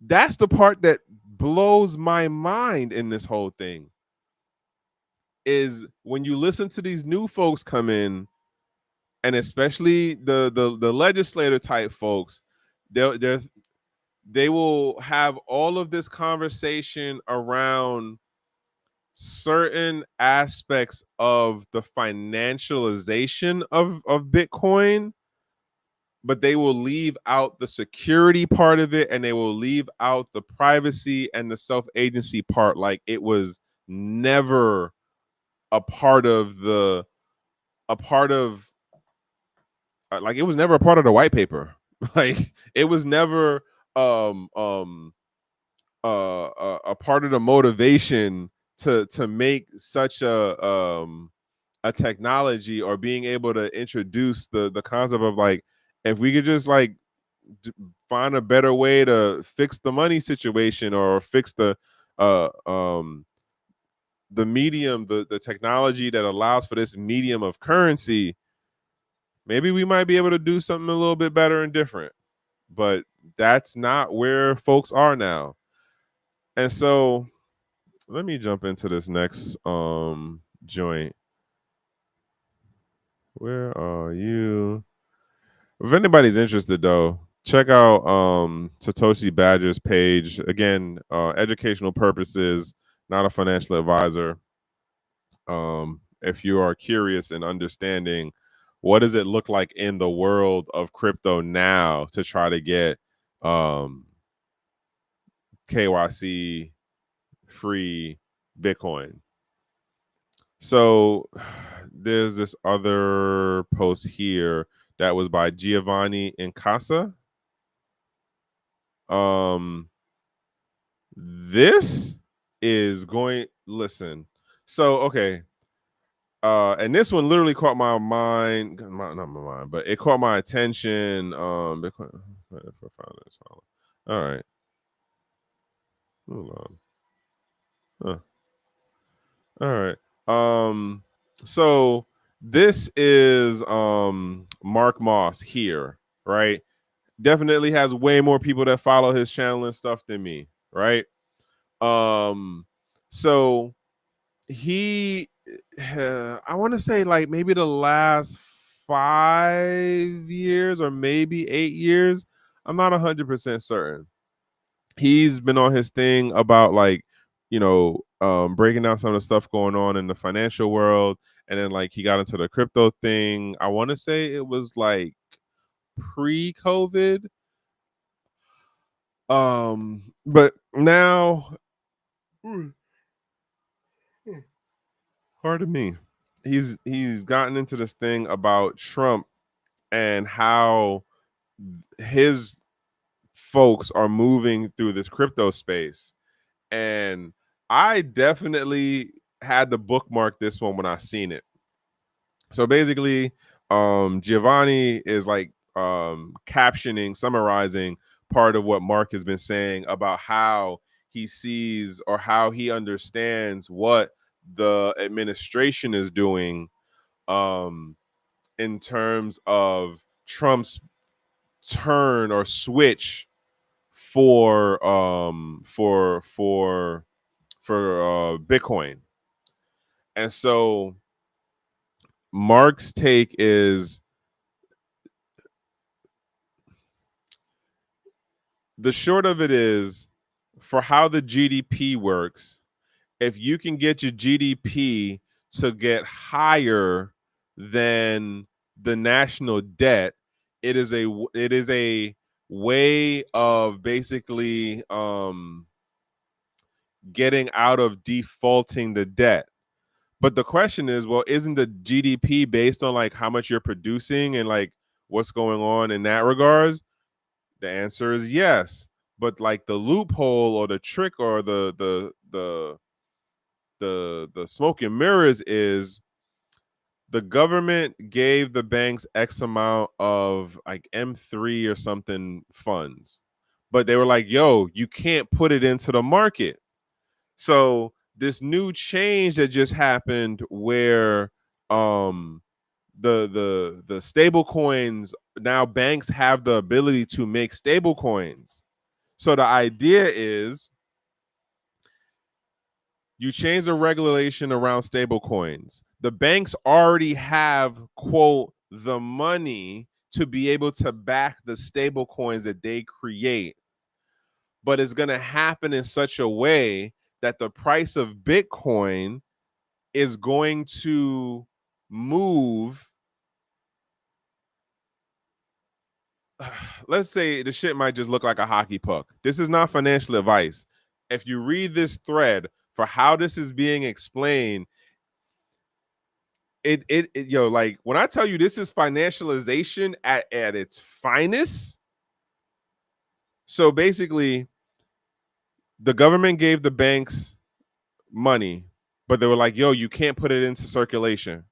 That's the part that blows my mind in this whole thing, is when you listen to these new folks come in, and especially the legislator type folks, they will have all of this conversation around certain aspects of the financialization of Bitcoin, but they will leave out the security part of it, and they will leave out the privacy and the self-agency part, like it was never a part of like it was never a part of the white paper. Like it was never um um a part of the motivation to make such a technology, or being able to introduce the concept of like, if we could just like find a better way to fix the money situation, or fix uh um the medium, the technology that allows for this medium of currency, maybe we might be able to do something a little bit better and different. But that's not where folks are now. And so let me jump into this next joint. Where are you? If anybody's interested though, check out Satoshi Badger's page. Again, educational purposes, not a financial advisor. If you are curious in understanding what does it look like in the world of crypto now to try to get KYC free Bitcoin. So there's this other post here that was by Giovanni Incasa. This is going, listen. So okay. And this one literally caught my mind, not my mind, but it caught my attention. Bitcoin, all right. Hold on. Huh. All right. So this is Mark Moss here, right? Definitely has way more people that follow his channel and stuff than me, right? So he I want to say like maybe the last 5 years or maybe 8 years. I'm not 100% certain. He's been on his thing about like, breaking down some of the stuff going on in the financial world. And then like he got into the crypto thing. I want to say it was like pre-COVID. But now, pardon me, he's gotten into this thing about Trump and how his folks are moving through this crypto space. And I definitely had to bookmark this one when I seen it. So basically, Giovanni is like captioning, summarizing part of what Mark has been saying about how he sees or how he understands what the administration is doing in terms of Trump's turn or switch for Bitcoin. And so Mark's take is the short of it is for how the GDP works, if you can get your GDP to get higher than the national debt, it is a way of basically getting out of defaulting the debt. But the question is, well, isn't the GDP based on like how much you're producing and like what's going on in that regards? The answer is yes. But like the loophole or the trick or the smoke and mirrors is the government gave the banks X amount of like M3 or something funds. But they were like, yo, you can't put it into the market. So this new change that just happened where the stable coins, now banks have the ability to make stable coins. So the idea is you change the regulation around stable coins. The banks already have, quote, the money to be able to back the stable coins that they create. But it's going to happen in such a way that the price of Bitcoin is going to move. Let's say the shit might just look like a hockey puck. This is not financial advice. If you read this thread for how this is being explained, it like when I tell you this is financialization at its finest. So basically, the government gave the banks money, but they were like, yo, you can't put it into circulation.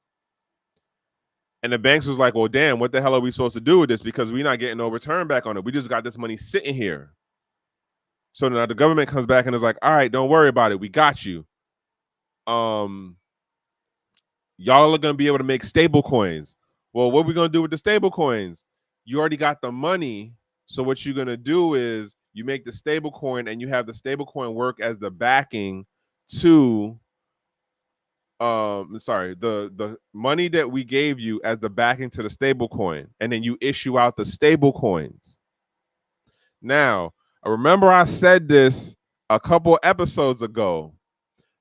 And the banks was like, well, damn, what the hell are we supposed to do with this? Because we're not getting no return back on it. We just got this money sitting here. So now the government comes back and is like, all right, don't worry about it. We got you. Y'all are going to be able to make stable coins. Well, what are we going to do with the stable coins? You already got the money. So what you're going to do is you make the stable coin and you have the stable coin work as the backing to the money that we gave you as the backing to the stable coin, and then you issue out the stable coins. Now, I remember I said this a couple episodes ago.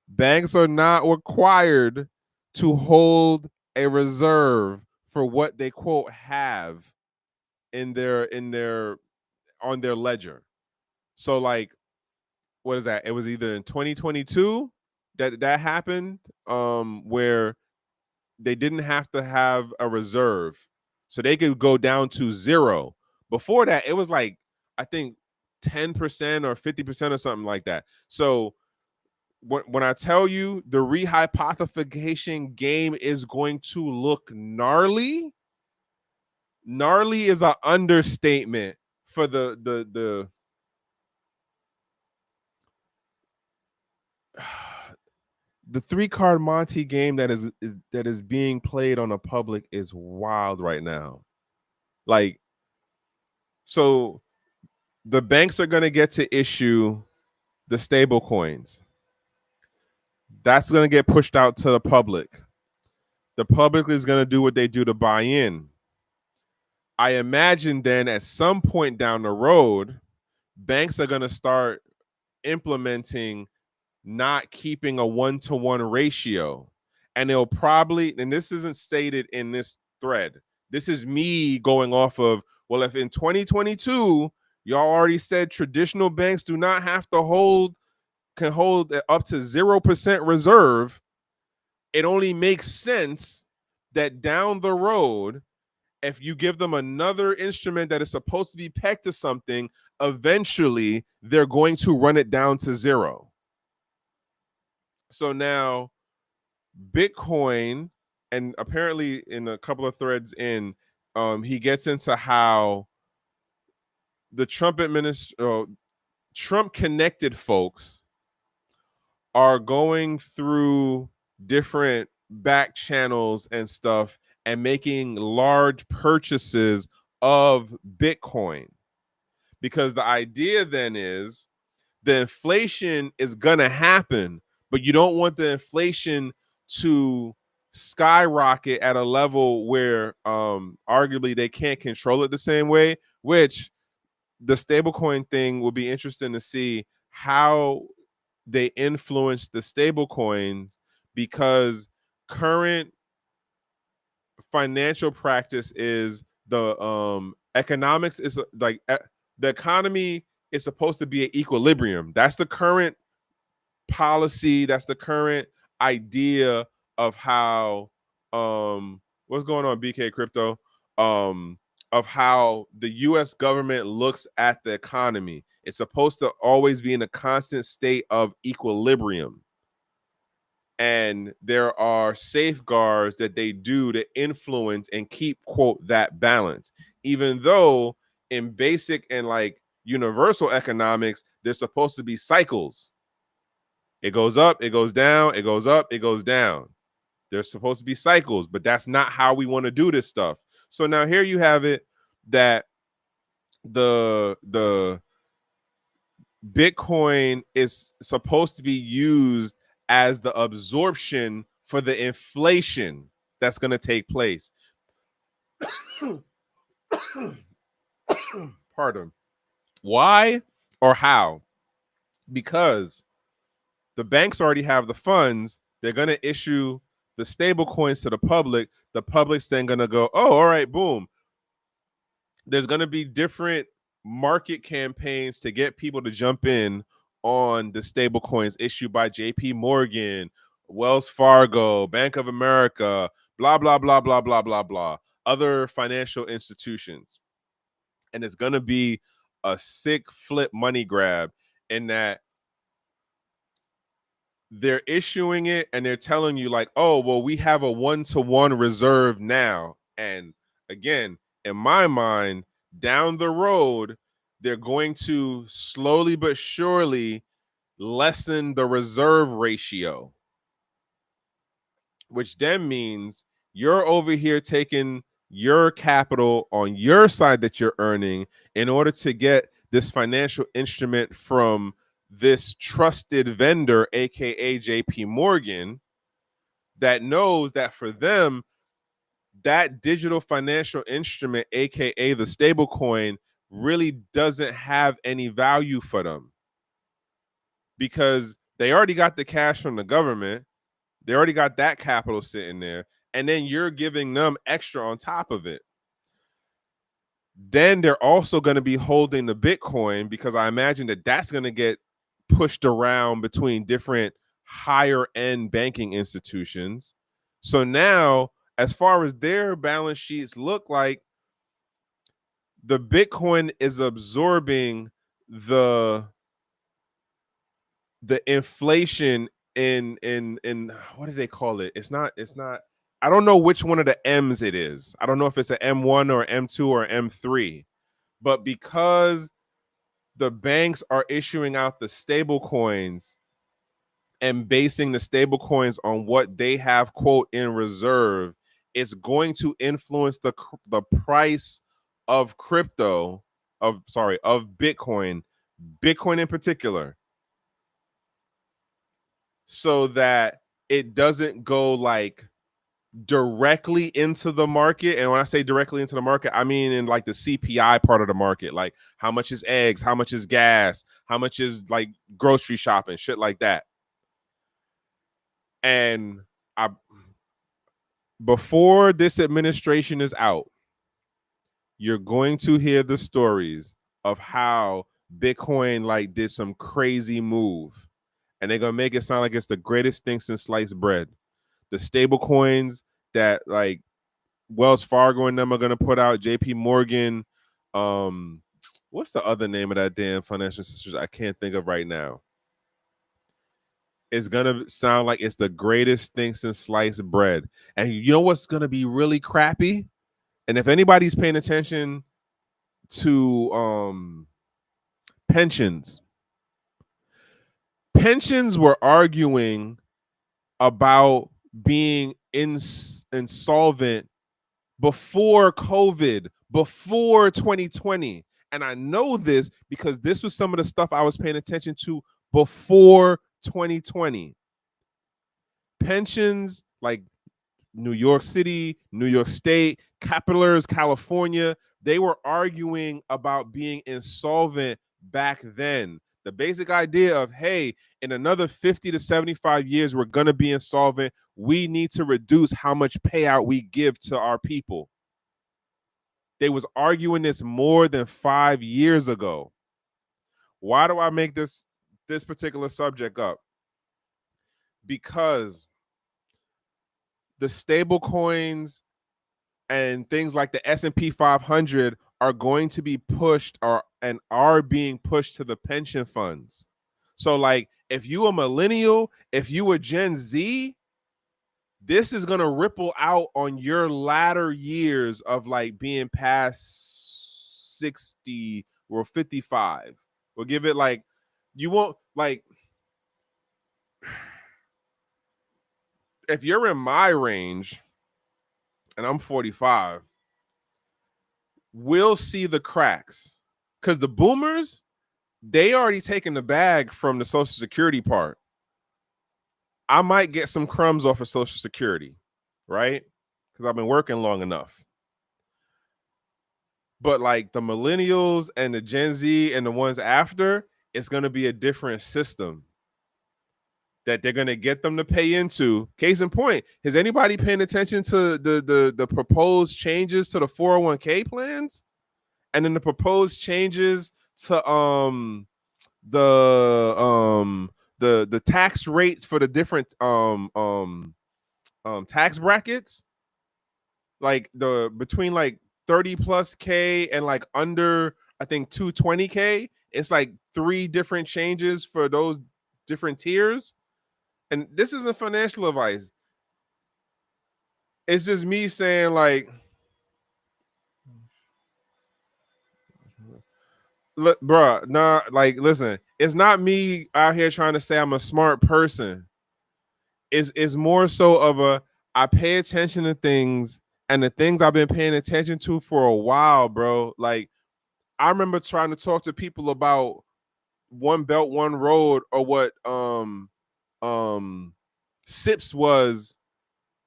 Banks are not required to hold a reserve for what they quote have in their on their ledger. So like, what is that? It was either in 2022 that happened, where they didn't have to have a reserve, so they could go down to zero. Before that, it was like I think 10% or 50% or something like that. So when I tell you the rehypothecation game is going to look gnarly, gnarly is an understatement for the 3-card Monte game that is being played on the public is wild right now. Like, so the banks are going to get to issue the stable coins. That's going to get pushed out to the public. The public is going to do what they do to buy in. I imagine then at some point down the road, banks are going to start implementing not keeping a 1-to-1 ratio. And they'll probably, and this isn't stated in this thread, this is me going off of, well, if in 2022, y'all already said traditional banks do not have to can hold up to 0% reserve, it only makes sense that down the road, if you give them another instrument that is supposed to be pegged to something, eventually they're going to run it down to 0. So now Bitcoin, and apparently in a couple of threads in, he gets into how the Trump connected folks are going through different back channels and stuff and making large purchases of Bitcoin. Because the idea then is the inflation is going to happen, but you don't want the inflation to skyrocket at a level where arguably they can't control it the same way, which the stablecoin thing will be interesting to see how they influence the stablecoins, because current financial practice is the economics is like the economy is supposed to be at equilibrium. That's the current policy. That's the current idea of how what's going on, BK Crypto, of how the US government looks at the economy. It's supposed to always be in a constant state of equilibrium. And there are safeguards that they do to influence and keep, quote, that balance. Even though in basic and like universal economics, there's supposed to be cycles. It goes up, it goes down, it goes up, it goes down. There's supposed to be cycles, but that's not how we want to do this stuff. So now here you have it that the Bitcoin is supposed to be used as the absorption for the inflation that's going to take place. Pardon. Why or how? Because the banks already have the funds. They're going to issue the stable coins to the public. The public's then going to go, oh, all right, boom. There's going to be different market campaigns to get people to jump in on the stable coins issued by JP Morgan, Wells Fargo, Bank of America, blah, blah, blah, blah, blah, blah, blah, other financial institutions. And it's going to be a sick flip money grab in that they're issuing it and they're telling you like, oh, well, we have a 1-to-1 reserve now. And again, in my mind, down the road, they're going to slowly but surely lessen the reserve ratio, which then means you're over here taking your capital on your side that you're earning in order to get this financial instrument from this trusted vendor, aka JP Morgan, that knows that for them, that digital financial instrument, aka the stable coin, really doesn't have any value for them, because they already got the cash from the government. They already got that capital sitting there, and then you're giving them extra on top of it. Then they're also going to be holding the Bitcoin, because I imagine that that's going to get pushed around between different higher end banking institutions. So now, as far as their balance sheets look like, the Bitcoin is absorbing the inflation in what do they call it? It's not I don't know which one of the M's it is. I don't know if it's an M1 or M2 or M3, but because the banks are issuing out the stable coins, and basing the stable coins on what they have, quote, in reserve, it's going to influence the price of crypto, of Bitcoin in particular, so that it doesn't go like directly into the market. And when I say directly into the market, I mean in like the CPI part of the market, like how much is eggs, how much is gas, how much is like grocery shopping, shit like that. And before this administration is out, you're going to hear the stories of how Bitcoin like did some crazy move, and they're gonna make it sound like it's the greatest thing since sliced bread. The stable coins that like Wells Fargo and them are gonna put out, JP Morgan, what's the other name of that damn financial institution I can't think of right now? It's gonna sound like it's the greatest thing since sliced bread. And you know what's gonna be really crappy? And if anybody's paying attention to pensions were arguing about being insolvent before COVID, before 2020. And I know this because this was some of the stuff I was paying attention to before 2020. Pensions like New York City, New York State, Capitolers, California, they were arguing about being insolvent back then. The basic idea of, hey, in another 50 to 75 years, we're going to be insolvent. We need to reduce how much payout we give to our people. They was arguing this more than 5 years ago. Why do I make this particular subject up? Because the stable coins and things like the S&P 500 are going to be pushed and are being pushed to the pension funds. So like if you a millennial, if you a Gen Z, this is going to ripple out on your latter years of like being past 60 or 55. We'll give it like, you won't like, if you're in my range and I'm 45, we'll see the cracks, because the boomers, they already taken the bag from the Social Security part. I might get some crumbs off of Social Security, right? Because I've been working long enough. But like the millennials and the Gen Z and the ones after, it's going to be a different system that they're going to get them to pay into. Case in point, is anybody paying attention to the proposed changes to the 401k plans? And then the proposed changes to the tax rates for the different tax brackets, like the between like 30 plus K and like under, I think 220K. It's like 3 different changes for those different tiers. And this isn't financial advice. It's just me saying like, look, bro, nah, like, listen, it's not me out here trying to say I'm a smart person. It's more so of a, I pay attention to things, and the things I've been paying attention to for a while, bro. Like, I remember trying to talk to people about One Belt, One Road, or what SIPS was,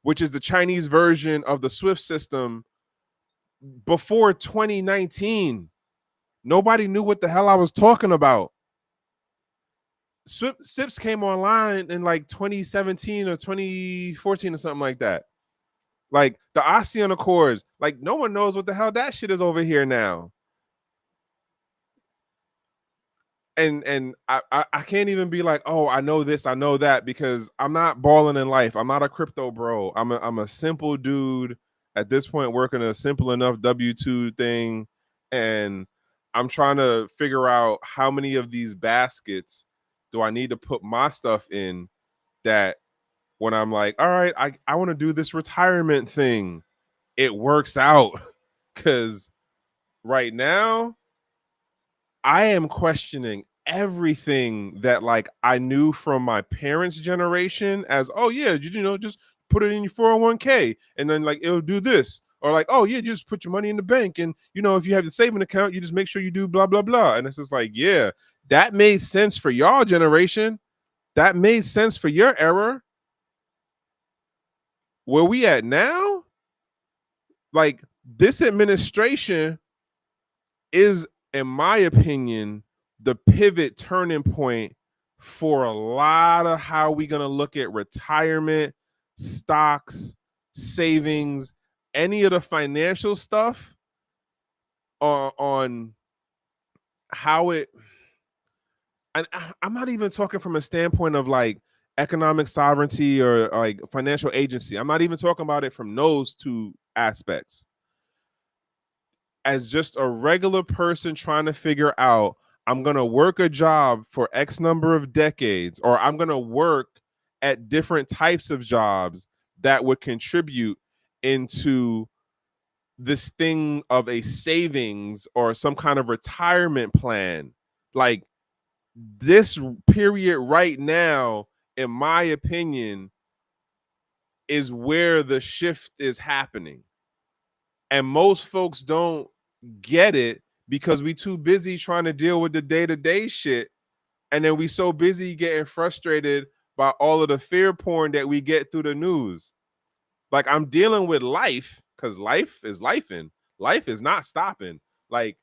which is the Chinese version of the SWIFT system, before 2019. Nobody knew what the hell I was talking about. SIPS came online in like 2017 or 2014 or something like that. Like the ASEAN Accords, like no one knows what the hell that shit is over here now. And I can't even be like, oh, I know this, I know that, because I'm not balling in life. I'm not a crypto bro. I'm a simple dude at this point, working a simple enough W2 thing, and I'm trying to figure out how many of these baskets do I need to put my stuff in, that when I'm like, all right, I want to do this retirement thing, it works out. Because right now I am questioning everything that like I knew from my parents' generation as, oh yeah, just put it in your 401k and then like it'll do this. Or like, oh yeah, just put your money in the bank and if you have the saving account, you just make sure you do blah blah blah. And it's just like, yeah, that made sense for y'all generation. That made sense for your era. Where we at now, like this administration is, in my opinion, the pivot turning point for a lot of how we gonna look at retirement, stocks, savings, any of the financial stuff on how it. And I'm not even talking from a standpoint of like economic sovereignty or like financial agency. I'm not even talking about it from those two aspects. As just a regular person trying to figure out, I'm going to work a job for X number of decades, or I'm going to work at different types of jobs that would contribute into this thing of a savings or some kind of retirement plan. Like this period right now, in my opinion, is where the shift is happening. And most folks don't get it because we too busy trying to deal with the day-to-day shit. And then we so busy getting frustrated by all of the fear porn that we get through the news. Like I'm dealing with life because life is lifing. Life is not stopping. Like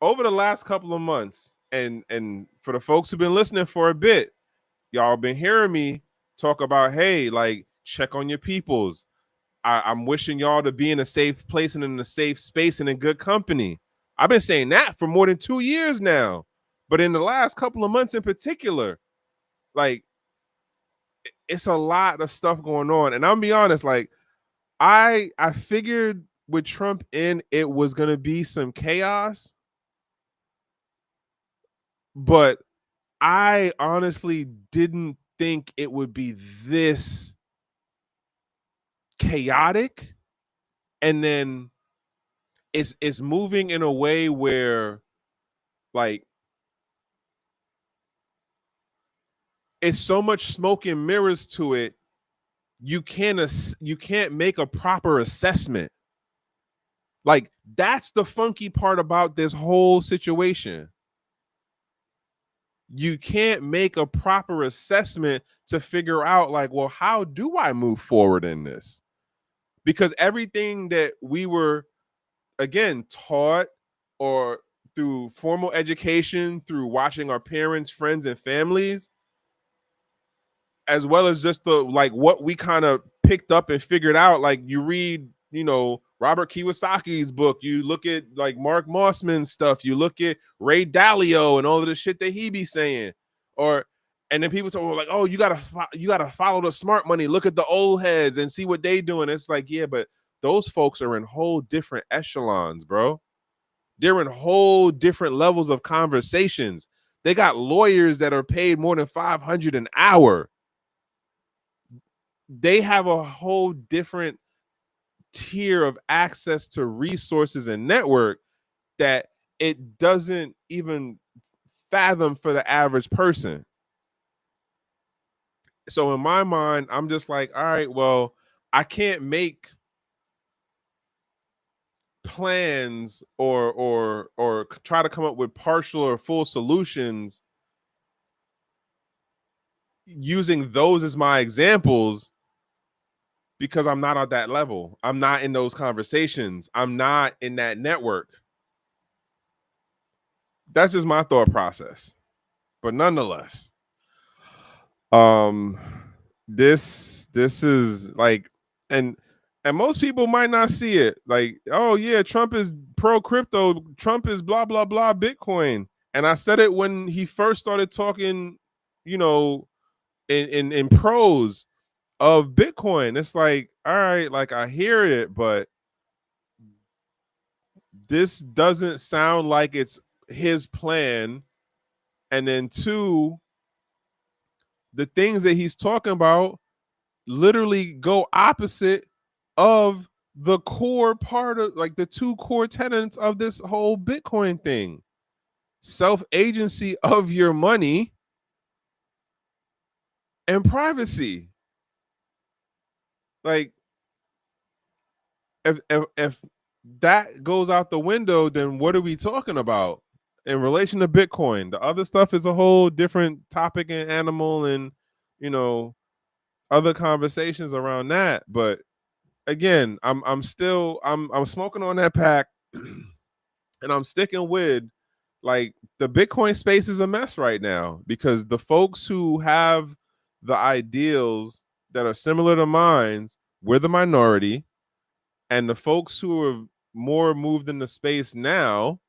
over the last couple of months, and for the folks who've been listening for a bit, y'all been hearing me talk about, hey, like check on your peoples. I'm wishing y'all to be in a safe place and in a safe space and in good company. I've been saying that for more than 2 years now. But in the last couple of months in particular, like it's a lot of stuff going on. And I'll be honest, like I figured with Trump in, it was gonna be some chaos. But I honestly didn't think it would be this chaotic. And then it's moving in a way where like it's so much smoke and mirrors to it. You can't make a proper assessment. Like that's the funky part about this whole situation. You can't make a proper assessment to figure out like, well, how do I move forward in this? Because everything that we were again taught or through formal education, through watching our parents, friends, and families, as well as just the like what we kind of picked up and figured out. Like you read, Robert Kiyosaki's book, you look at like Mark Mossman's stuff, you look at Ray Dalio and all of the shit that he be saying, and then people talk like, oh, you gotta follow the smart money, look at the old heads and see what they doing. It's like, yeah, but those folks are in whole different echelons, bro. They're in whole different levels of conversations. They got lawyers that are paid more than $500 an hour. They have a whole different tier of access to resources and network that it doesn't even fathom for the average person. So in my mind, I'm just like, all right, well, I can't make plans or try to come up with partial or full solutions using those as my examples because I'm not at that level. I'm not in those conversations. I'm not in that network. That's just my thought process. But nonetheless, this is like, and most people might not see it. Like, oh yeah, Trump is pro crypto. Trump is blah blah blah Bitcoin. And I said it when he first started talking, in pros of Bitcoin. It's like, all right, like I hear it, but this doesn't sound like it's his plan. And then two, the things that he's talking about literally go opposite of the core part of like the two core tenets of this whole Bitcoin thing. self-agency of your money and privacy. Like, if that goes out the window, then what are we talking about in relation to Bitcoin? The other stuff is a whole different topic and animal, and you know, other conversations around that. But again, I'm still I'm smoking on that pack, and I'm sticking with, like, the Bitcoin space is a mess right now because the folks who have the ideals that are similar to mine, we're the minority, and the folks who are more moved in the space now,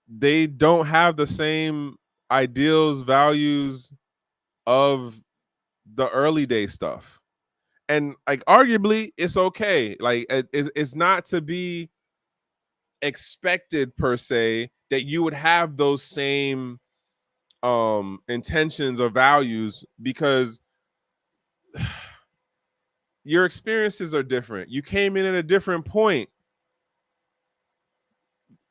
they don't have the same ideals, values of the early day stuff. And like, arguably, it's okay. Like, it's not to be expected per se that you would have those same intentions or values, because your experiences are different. You came in at a different point.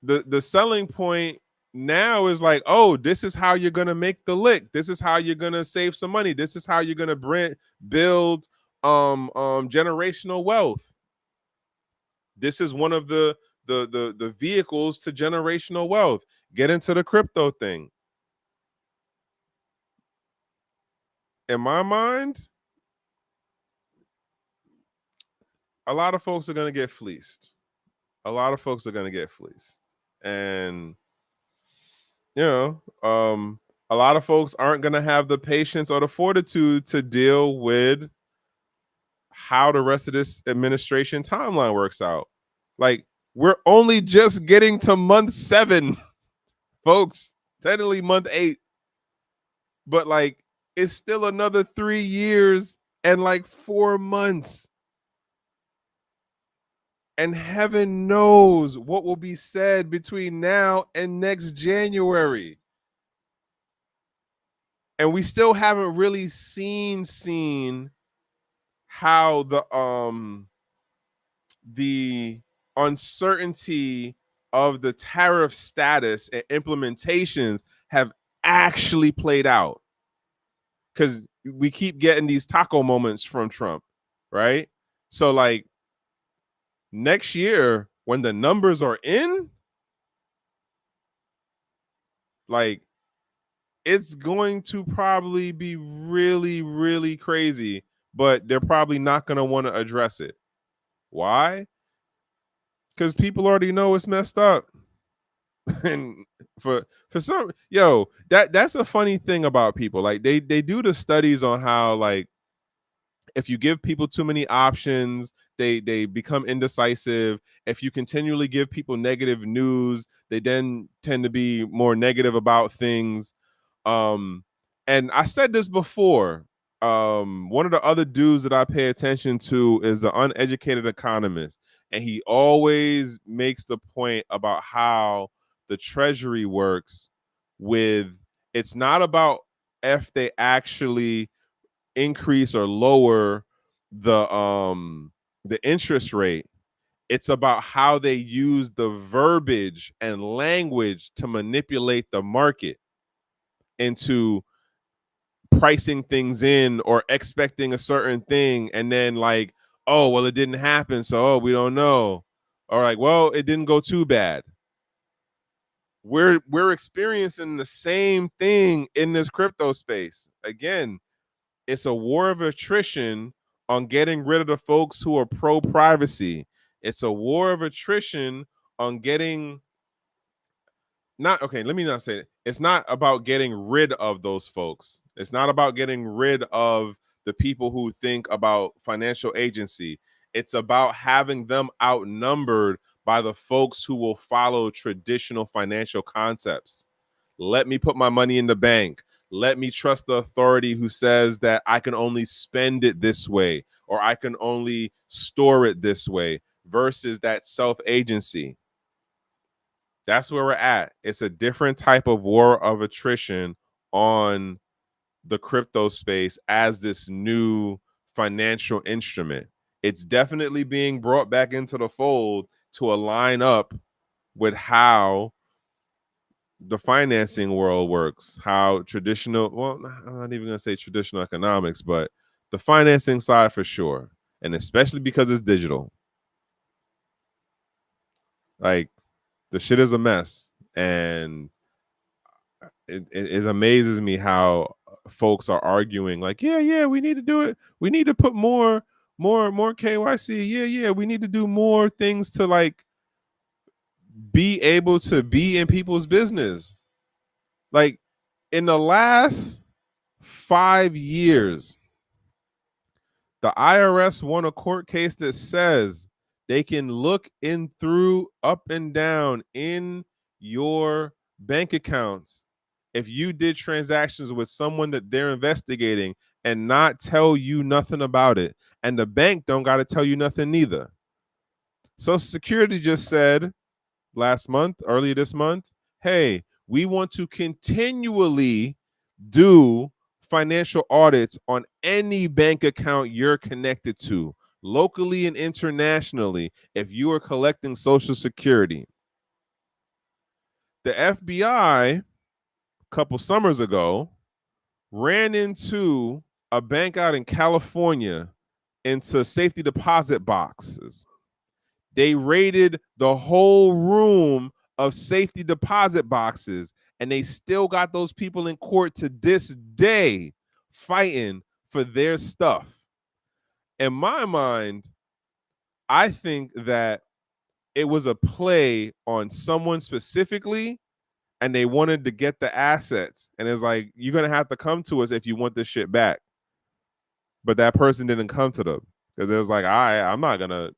The selling point now is like, oh, this is how you're gonna make the lick. This is how you're gonna save some money. This is how you're gonna build generational wealth. This is one of the vehicles to generational wealth. Get into the crypto thing. In my mind, a lot of folks are gonna get fleeced. A lot of folks are gonna get fleeced, and you know, a lot of folks aren't gonna have the patience or the fortitude to deal with how the rest of this administration timeline works out. Like, we're only just getting to month 7, folks. Technically month 8, but like, it's still another 3 years and like 4 months. And heaven knows what will be said between now and next January. And we still haven't really seen how the uncertainty of the tariff status and implementations have actually played out, because we keep getting these taco moments from Trump, right? So like, next year when the numbers are in, like, it's going to probably be really, really crazy, but they're probably not going to want to address it. Why? Because people already know it's messed up. And for some, that's a funny thing about people. Like, they do the studies on how, like, if you give people too many options, they become indecisive. If you continually give people negative news, they then tend to be more negative about things. And I said this before. One of the other dudes that I pay attention to is the uneducated economist, and he always makes the point about how the treasury works. With, it's not about if they actually increase or lower the interest rate. It's about how they use the verbiage and language to manipulate the market into pricing things in or expecting a certain thing, and then like, oh well, it didn't happen, so we don't know. All right, well, it didn't go too bad. We're experiencing the same thing in this crypto space. Again, it's a war of attrition on getting rid of the folks who are pro privacy. It's a war of attrition on getting, not okay, let me not say it. It's not about getting rid of those folks. It's not about getting rid of the people who think about financial agency. It's about having them outnumbered by the folks who will follow traditional financial concepts. Let me put my money in the bank. Let me trust the authority who says that I can only spend it this way or I can only store it this way, versus that self-agency. That's where we're at. It's a different type of war of attrition on the crypto space as this new financial instrument. It's definitely being brought back into the fold to align up with how the financing world works, how traditional, well, I'm not even going to say traditional economics, but the financing side for sure. And especially because it's digital. Like, the shit is a mess. And it amazes me how folks are arguing, like, yeah, we need to do it. We need to put more KYC. Yeah, we need to do more things to like be able to be in people's business. Like, in the last 5 years, the IRS won a court case that says they can look in through up and down in your bank accounts if you did transactions with someone that they're investigating and not tell you nothing about it. And the bank don't got to tell you nothing neither. Social Security just said earlier this month, hey, we want to continually do financial audits on any bank account you're connected to, locally and internationally, if you are collecting Social Security. The FBI, a couple summers ago, ran into a bank out in California into safety deposit boxes. They raided the whole room of safety deposit boxes, and they still got those people in court to this day fighting for their stuff. In my mind, I think that it was a play on someone specifically, and they wanted to get the assets. And it's like, you're going to have to come to us if you want this shit back. But that person didn't come to them because it was like, I'm not going to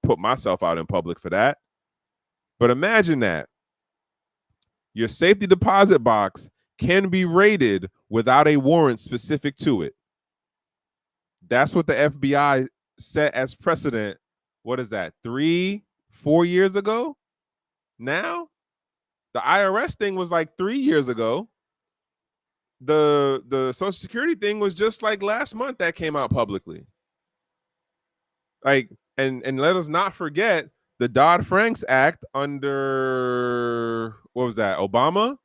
put myself out in public for that. But imagine that. Your safety deposit box can be raided without a warrant specific to it. That's what the FBI set as precedent. What is that? 3-4 years ago? Now? The IRS thing was like 3 years ago. The Social Security thing was just like last month that came out publicly. Like, and let us not forget the Dodd-Frank Act under, what was that, Obama?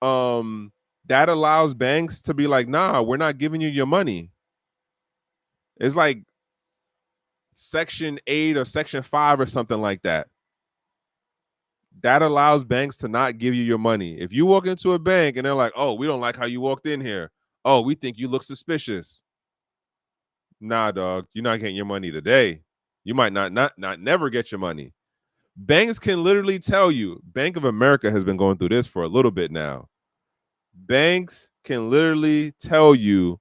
That allows banks to be like, nah, we're not giving you your money. It's like Section 8 or Section 5 or something like that. That allows banks to not give you your money. If you walk into a bank and they're like, oh, we don't like how you walked in here. Oh, we think you look suspicious. Nah, dog, you're not getting your money today. You might not never get your money. Banks can literally tell you, Bank of America has been going through this for a little bit now. Banks can literally tell you,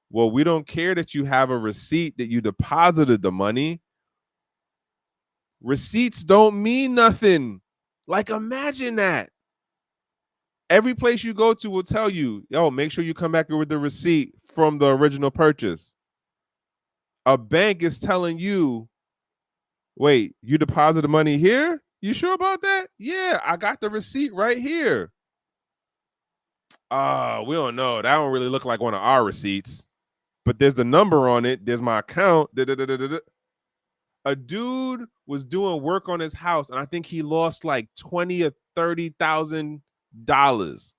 well, we don't care that you have a receipt that you deposited the money. Receipts don't mean nothing. Like, imagine that. Every place you go to will tell you, yo, make sure you come back here with the receipt from the original purchase. A bank is telling you, wait, you deposited money here? You sure about that? Yeah, I got the receipt right here. We don't know. That don't really look like one of our receipts. But there's the number on it. There's my account. A dude was doing work on his house, and I think he lost like $20,000 or $30,000.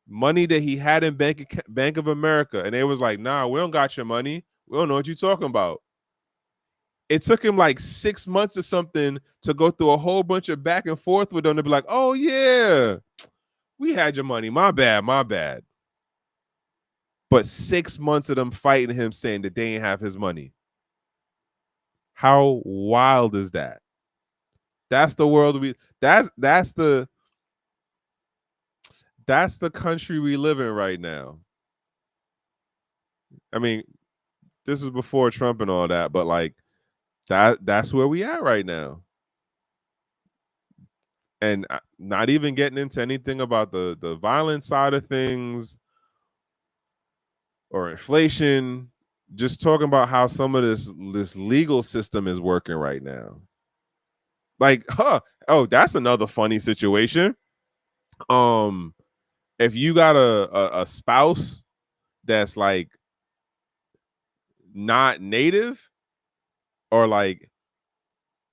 Money that he had in Bank of America. And they was like, nah, we don't got your money. We don't know what you're talking about. It took him like 6 months or something to go through a whole bunch of back and forth with them to be like, oh, yeah, we had your money. My bad. But 6 months of them fighting him saying that they ain't have his money. How wild is that? That's the world that's the country we live in right now. I mean, this is before Trump and all that, but like that's where we at right now. And not even getting into anything about the violent side of things or inflation, just talking about how some of this legal system is working right now. Like, that's another funny situation. If you got a spouse that's like not native, or like,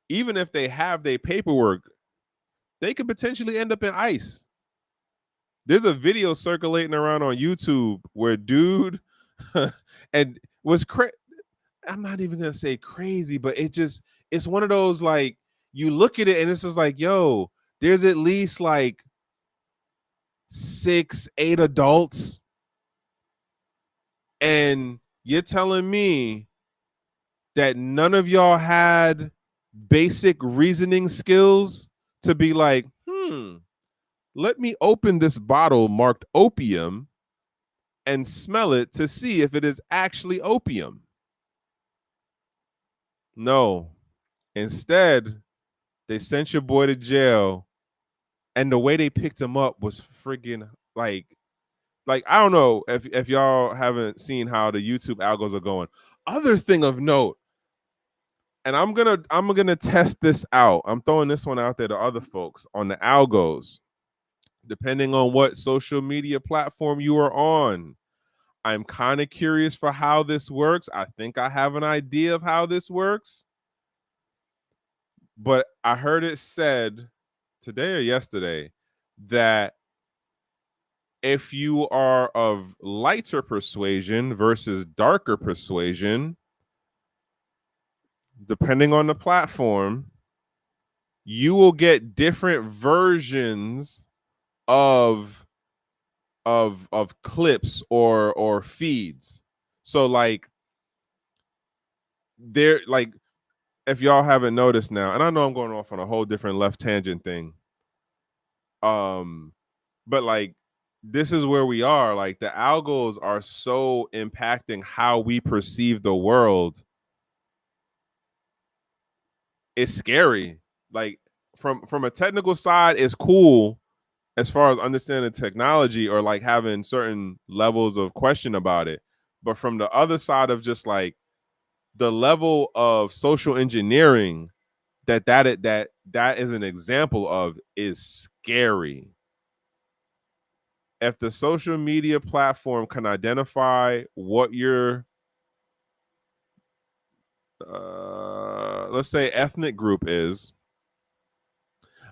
even if they have their paperwork, they could potentially end up in ice. There's a video circulating around on YouTube where dude and was I'm not even gonna say crazy, but it's one of those like you look at it and it's just like, yo, there's at least like 6, 8 adults, and you're telling me that none of y'all had basic reasoning skills to be like, let me open this bottle marked opium and smell it to see if it is actually opium. No. Instead, they sent your boy to jail, and the way they picked him up was friggin' like I don't know if y'all haven't seen how the YouTube algos are going. Other thing of note, and I'm gonna test this out. I'm throwing this one out there to other folks on the algos, depending on what social media platform you are on. I'm kind of curious for how this works. I think I have an idea of how this works, but I heard it said today or yesterday that if you are of lighter persuasion versus darker persuasion, depending on the platform, you will get different versions of clips or feeds. So like there, like if y'all haven't noticed now, and I know I'm going off on a whole different left tangent thing, but like this is where we are. Like the algos are so impacting how we perceive the world. It's scary. Like from a technical side, it's cool as far as understanding technology or like having certain levels of question about it. But from the other side of just like the level of social engineering that is an example of is scary. If the social media platform can identify what your let's say ethnic group is,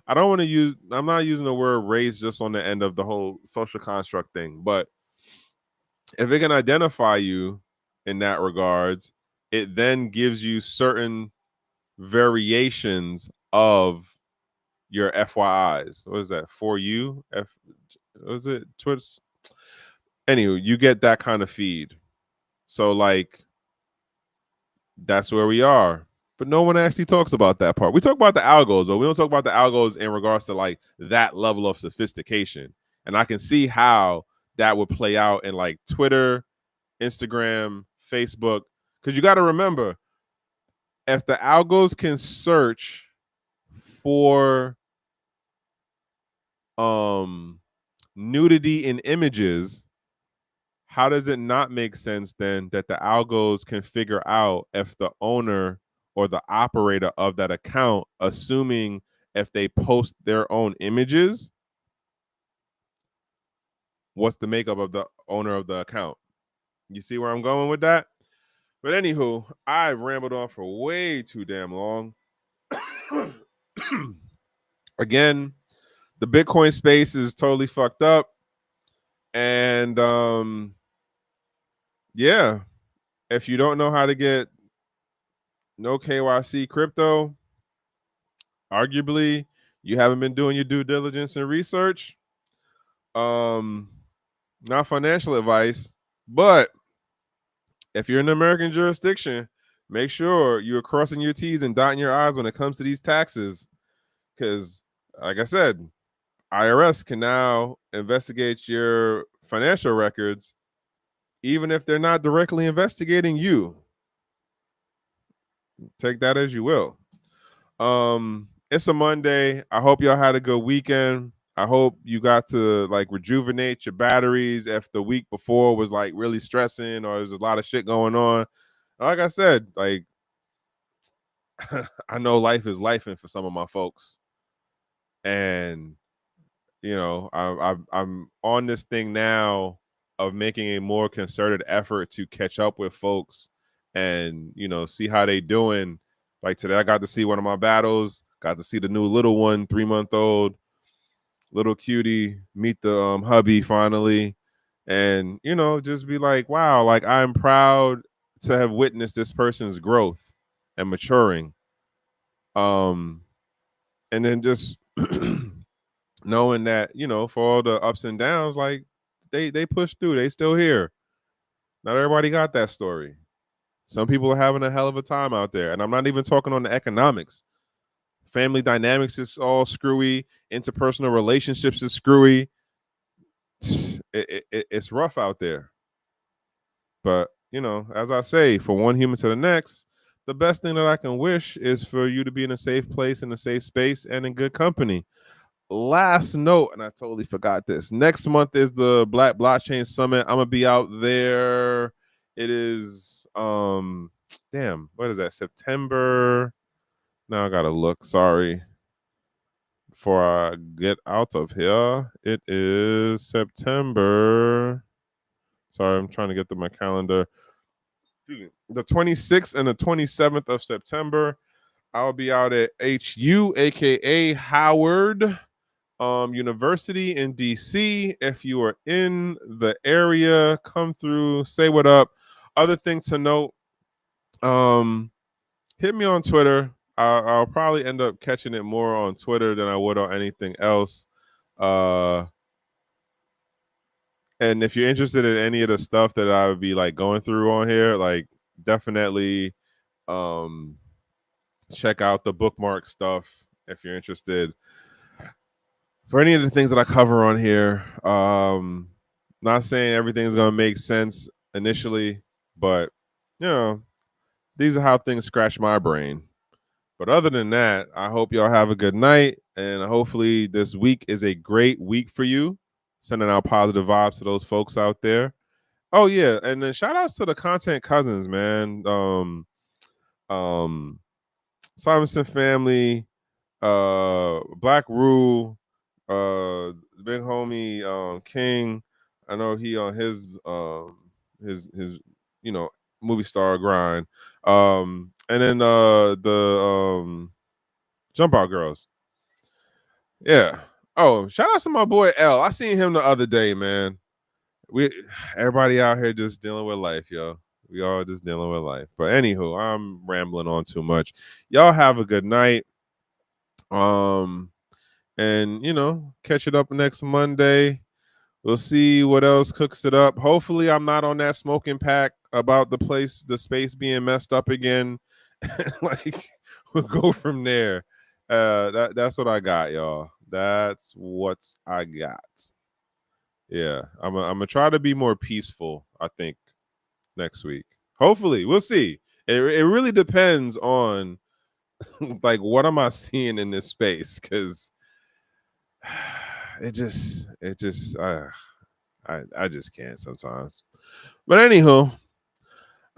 I'm not using the word race just on the end of the whole social construct thing, but if it can identify you in that regards, it then gives you certain variations of your FYIs. What is that? For you? What is it? Twits? Anyway, you get that kind of feed. So like that's where we are. But no one actually talks about that part. We talk about the algos, but we don't talk about the algos in regards to like that level of sophistication. And I can see how that would play out in like Twitter, Instagram, Facebook. Because you got to remember, if the algos can search for nudity in images, how does it not make sense then that the algos can figure out if the owner or the operator of that account, assuming if they post their own images, what's the makeup of the owner of the account? You see where I'm going with that? But anywho, I rambled on for way too damn long. Again, the Bitcoin space is totally fucked up. And yeah, if you don't know how to get no KYC crypto, arguably you haven't been doing your due diligence and research. Not financial advice, but if you're in an American jurisdiction, make sure you're crossing your T's and dotting your I's when it comes to these taxes. Because, like I said, IRS can now investigate your financial records, even if they're not directly investigating you. Take that as you will. It's a Monday. I hope y'all had a good weekend. I hope you got to like rejuvenate your batteries if the week before was like really stressing or there's a lot of shit going on. Like I said, like I know life is lifing for some of my folks, and you know I'm on this thing now of making a more concerted effort to catch up with folks and you know see how they doing. Like today, I got to see one of my battles. Got to see the new little one, 3-month-old, little cutie, meet the hubby finally. And, just be like, wow, like I'm proud to have witnessed this person's growth and maturing. And then just knowing that, for all the ups and downs, like they push through, they still here. Not everybody got that story. Some people are having a hell of a time out there. And I'm not even talking on the economics. Family dynamics is all screwy. Interpersonal relationships is screwy. It's rough out there. But, as I say, for one human to the next, the best thing that I can wish is for you to be in a safe place, in a safe space, and in good company. Last note, and I totally forgot this. Next month is the Black Blockchain Summit. I'm gonna be out there. It is what is that? September. Now I gotta look. Sorry. Before I get out of here, it is September. Sorry, I'm trying to get to my calendar. The 26th and the 27th of September, I'll be out at HU, aka Howard University in DC. If you are in the area, come through, say what up. Other thing to note, hit me on Twitter. I'll probably end up catching it more on Twitter than I would on anything else. And if you're interested in any of the stuff that I would be like going through on here, like definitely check out the bookmark stuff if you're interested. For any of the things that I cover on here, not saying everything's gonna make sense initially, but these are how things scratch my brain. But other than that, I hope y'all have a good night, and hopefully this week is a great week for you. Sending out positive vibes to those folks out there. Oh yeah, and then shout outs to the content cousins, man. Simonson family, Black Rule, big homie King. I know he on his movie star grind. And then the Jump Out Girls. Yeah. Oh, shout out to my boy L. I seen him the other day, man. Everybody out here just dealing with life, yo. We all just dealing with life. But anywho, I'm rambling on too much. Y'all have a good night. And catch it up next Monday. We'll see what else cooks it up. Hopefully, I'm not on that smoking pack about the space being messed up again. Like, we'll go from there. That's what I got, y'all. That's what I got. Yeah, I'm gonna try to be more peaceful, I think, next week. Hopefully, we'll see. It really depends on like what am I seeing in this space, because I just can't sometimes. But anywho,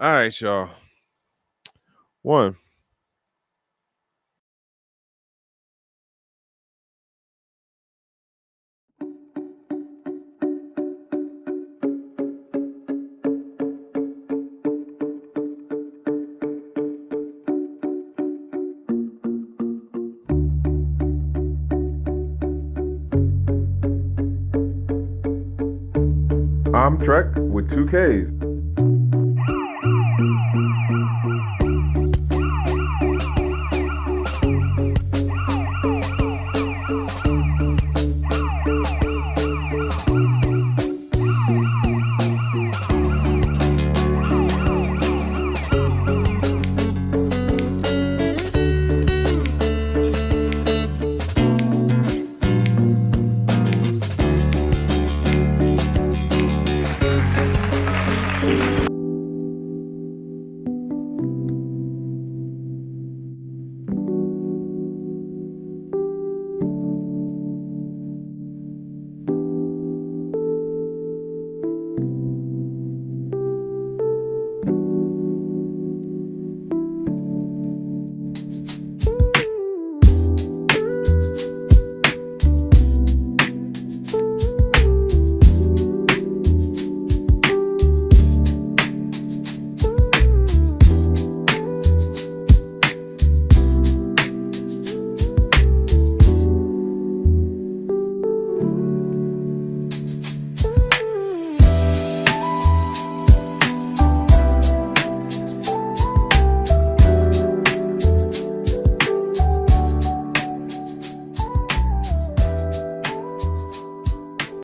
all right, y'all. One. I'm Trek with 2 Ks.